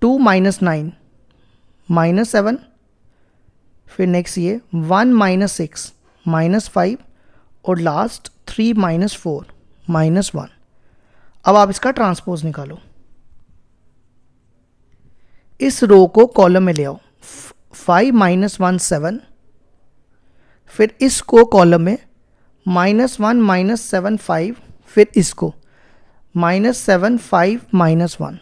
2 -9 -7, फिर नेक्स्ट ये 1 -6 -5 और लास्ट 3 -4 -1। अब आप इसका ट्रांसपोज निकालो, इस रो को कॉलम में ले आओ, 5 -1 7, फिर इसको कॉलम में -1 -7 5, फिर इसको -7 5 -1।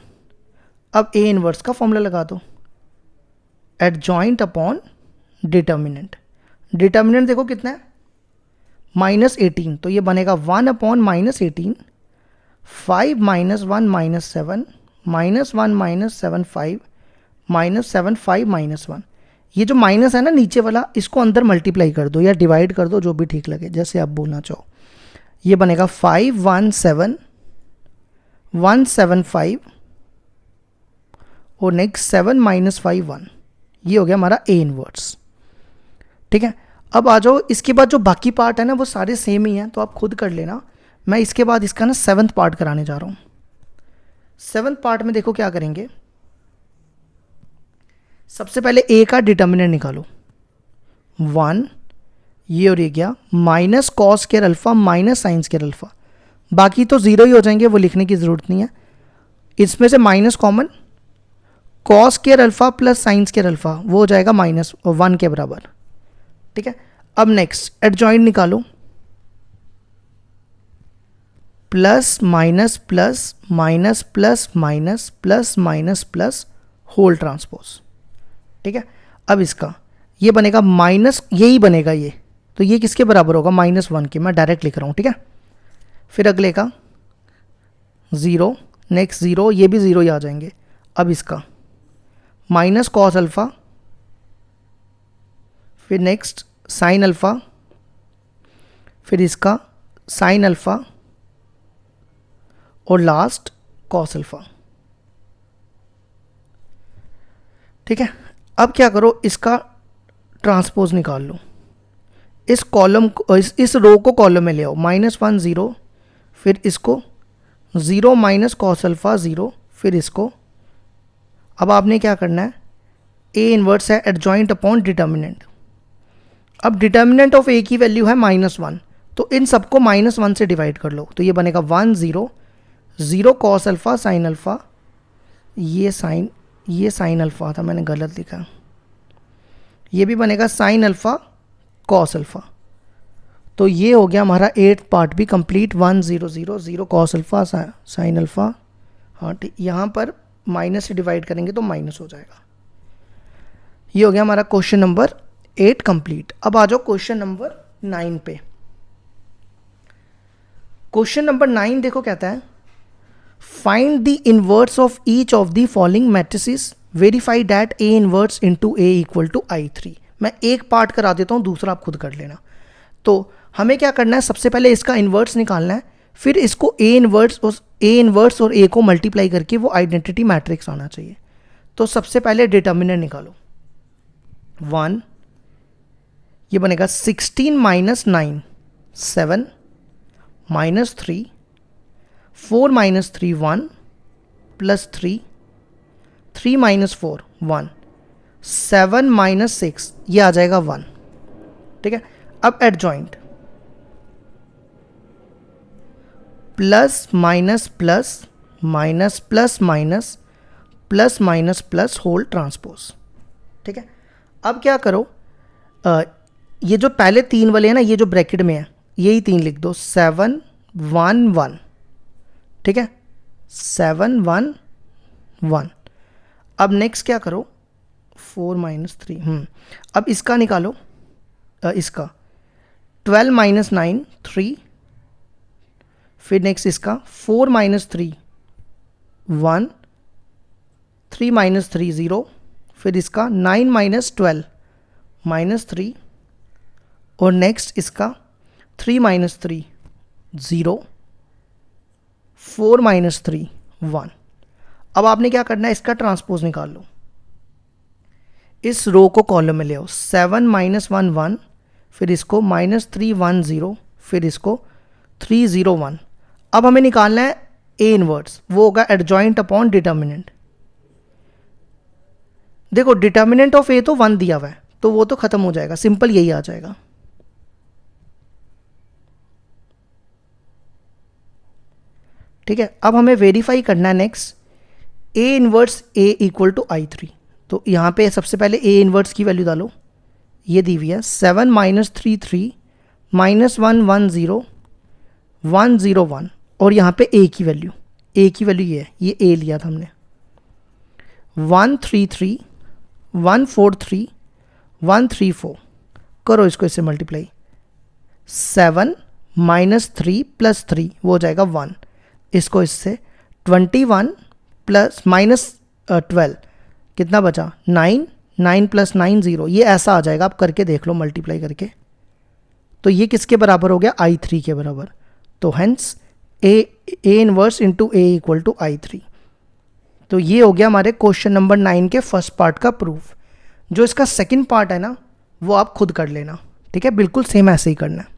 अब ए इनवर्स का फॉर्मूला लगा दो, एडजॉइंट अपॉन डिटर्मिनेंट। डिटर्मिनेंट देखो कितना है -18, तो ये बनेगा 1/-18, 5 -1 -7 -1 -7 5 -7 5 -1। ये जो माइनस है ना नीचे वाला, इसको अंदर मल्टीप्लाई कर दो या डिवाइड कर दो, जो भी ठीक लगे, जैसे आप बोलना चाहो। ये बनेगा 5 1 7 175 और नेक्स्ट 7 माइनस 5 1, ये हो गया हमारा ए इनवर्स। ठीक है, अब आ जाओ इसके बाद जो बाकी पार्ट है ना वो सारे सेम ही हैं, तो आप खुद कर लेना। मैं इसके बाद इसका ना 7th पार्ट कराने जा रहा हूँ। 7th पार्ट में देखो क्या करेंगे, सबसे पहले ए का डिटर्मिनेंट निकालो 1, ये और ये गया minus cos square alpha minus sign square alpha, बाकी तो ज़ीरो ही हो जाएंगे, वो लिखने की ज़रूरत नहीं है। इसमें से minus common, cos square alpha plus sine square alpha वो हो जाएगा -1 के बराबर। ठीक है, अब नेक्स्ट एडजॉइंट निकालो, plus minus plus minus plus minus plus minus plus whole transpose. ठीक है, अब इसका ये बनेगा माइनस, यही बनेगा ये, तो ये किसके बराबर होगा -1 के, मैं डायरेक्ट लिख रहा हूँ। ठीक है, फिर अगले का 0, नेक्स्ट 0, ये भी 0 ही आ जाएंगे। अब इसका माइनस कॉस अल्फ़ा, फिर नेक्स्ट साइन अल्फ़ा, फिर इसका साइन अल्फ़ा और लास्ट कॉस अल्फ़ा। ठीक है, अब क्या करो, इसका ट्रांसपोज निकाल लो, इस कॉलम को इस रो को कॉलम में ले आओ, -1 0, फिर इसको 0 माइनस कॉस अल्फ़ा 0, फिर इसको। अब आपने क्या करना है, ए इनवर्स है एडजॉइंट अपॉन डिटर्मिनेंट। अब डिटर्मिनेंट ऑफ ए की वैल्यू है -1, तो इन सबको -1 से डिवाइड कर लो, तो ये बनेगा 1 0 0 कॉस अल्फ़ा साइन अल्फ़ा, ये साइन अल्फ़ा था, मैंने गलत लिखा, ये भी बनेगा साइन अल्फ़ा कॉस अल्फ़ा। तो ये हो गया हमारा 8th पार्ट भी complete, 1 0 0 0 cos alpha sine alpha. हाँ ठीक, यहाँ पर माइनस से डिवाइड करेंगे तो माइनस हो जाएगा। ये हो गया हमारा क्वेश्चन नंबर 8 कंप्लीट। अब आ जाओ क्वेश्चन नंबर 9 पे। क्वेश्चन नंबर 9 देखो कहता है, find the inverse of each of the following matrices, verify that A inverse into A equal to I3। मैं एक पार्ट करा देता हूँ, दूसरा आप खुद कर लेना। तो हमें क्या करना है, सबसे पहले इसका इन्वर्स निकालना है, फिर इसको ए इन्वर्स और ए को मल्टीप्लाई करके वो आइडेंटिटी मैट्रिक्स आना चाहिए। तो सबसे पहले डिटर्मिनेंट निकालो, 1, ये बनेगा 16 minus 9 7 minus 3 4 minus 3 1 plus 3 3 minus 4 1 7 minus 6, ये आ जाएगा 1। ठीक है, अब adjoint plus minus plus minus plus minus plus minus plus whole transpose. ठीक है, अब क्या करो, ये जो पहले 3 वाले हैं ना, ये जो ब्रैकेट में है यही 3 लिख दो, 7 1 1। ठीक है, 7 1 1। अब नेक्स्ट क्या करो, 4 माइनस 3, अब इसका निकालो, इसका 12 माइनस 9 3, फिर नेक्स्ट इसका 4 माइनस 3 1 3 माइनस 3 0, फिर इसका 9 माइनस 12 माइनस 3 और नेक्स्ट इसका 3 माइनस 3 0 4 माइनस 3 1। अब आपने क्या करना है, इसका ट्रांसपोज निकाल लो, इस रो को कॉलम में ले आओ, 7 माइनस 1 1, फिर इसको -3 1 0, फिर इसको 3 0 1। अब हमें निकालना है ए इनवर्स, वो होगा एडजॉइंट अपॉन डिटर्मिनेंट। देखो डिटर्मिनेंट ऑफ ए तो 1 दिया हुआ है, तो वो तो खत्म हो जाएगा, सिंपल यही आ जाएगा। ठीक है, अब हमें वेरीफाई करना है next, A inverse A equal to I3। तो यहाँ पे सबसे पहले ए इनवर्स की वैल्यू डालो, ये दी हुई है 7 माइनस 3 3 -1 1 0 1 0 1, और यहाँ पे ए की वैल्यू ये है, ये ए लिया था हमने, 1 3 3 1 4 3 1 3 4। करो इसको इससे मल्टीप्लाई, 7 माइनस 3 प्लस 3 वो हो जाएगा 1, इसको इससे 21 प्लस माइनस 12 कितना बचा 9 9 प्लस 9 0, ये ऐसा आ जाएगा, आप करके देख लो मल्टीप्लाई करके। तो ये किसके बराबर हो गया, I3 के बराबर। तो hence A inverse into A equal to I3। तो ये हो गया हमारे क्वेश्चन नंबर 9 के फर्स्ट पार्ट का प्रूफ। जो इसका सेकंड पार्ट है ना, वो आप खुद कर लेना, ठीक है, बिल्कुल सेम ऐसे ही करना है।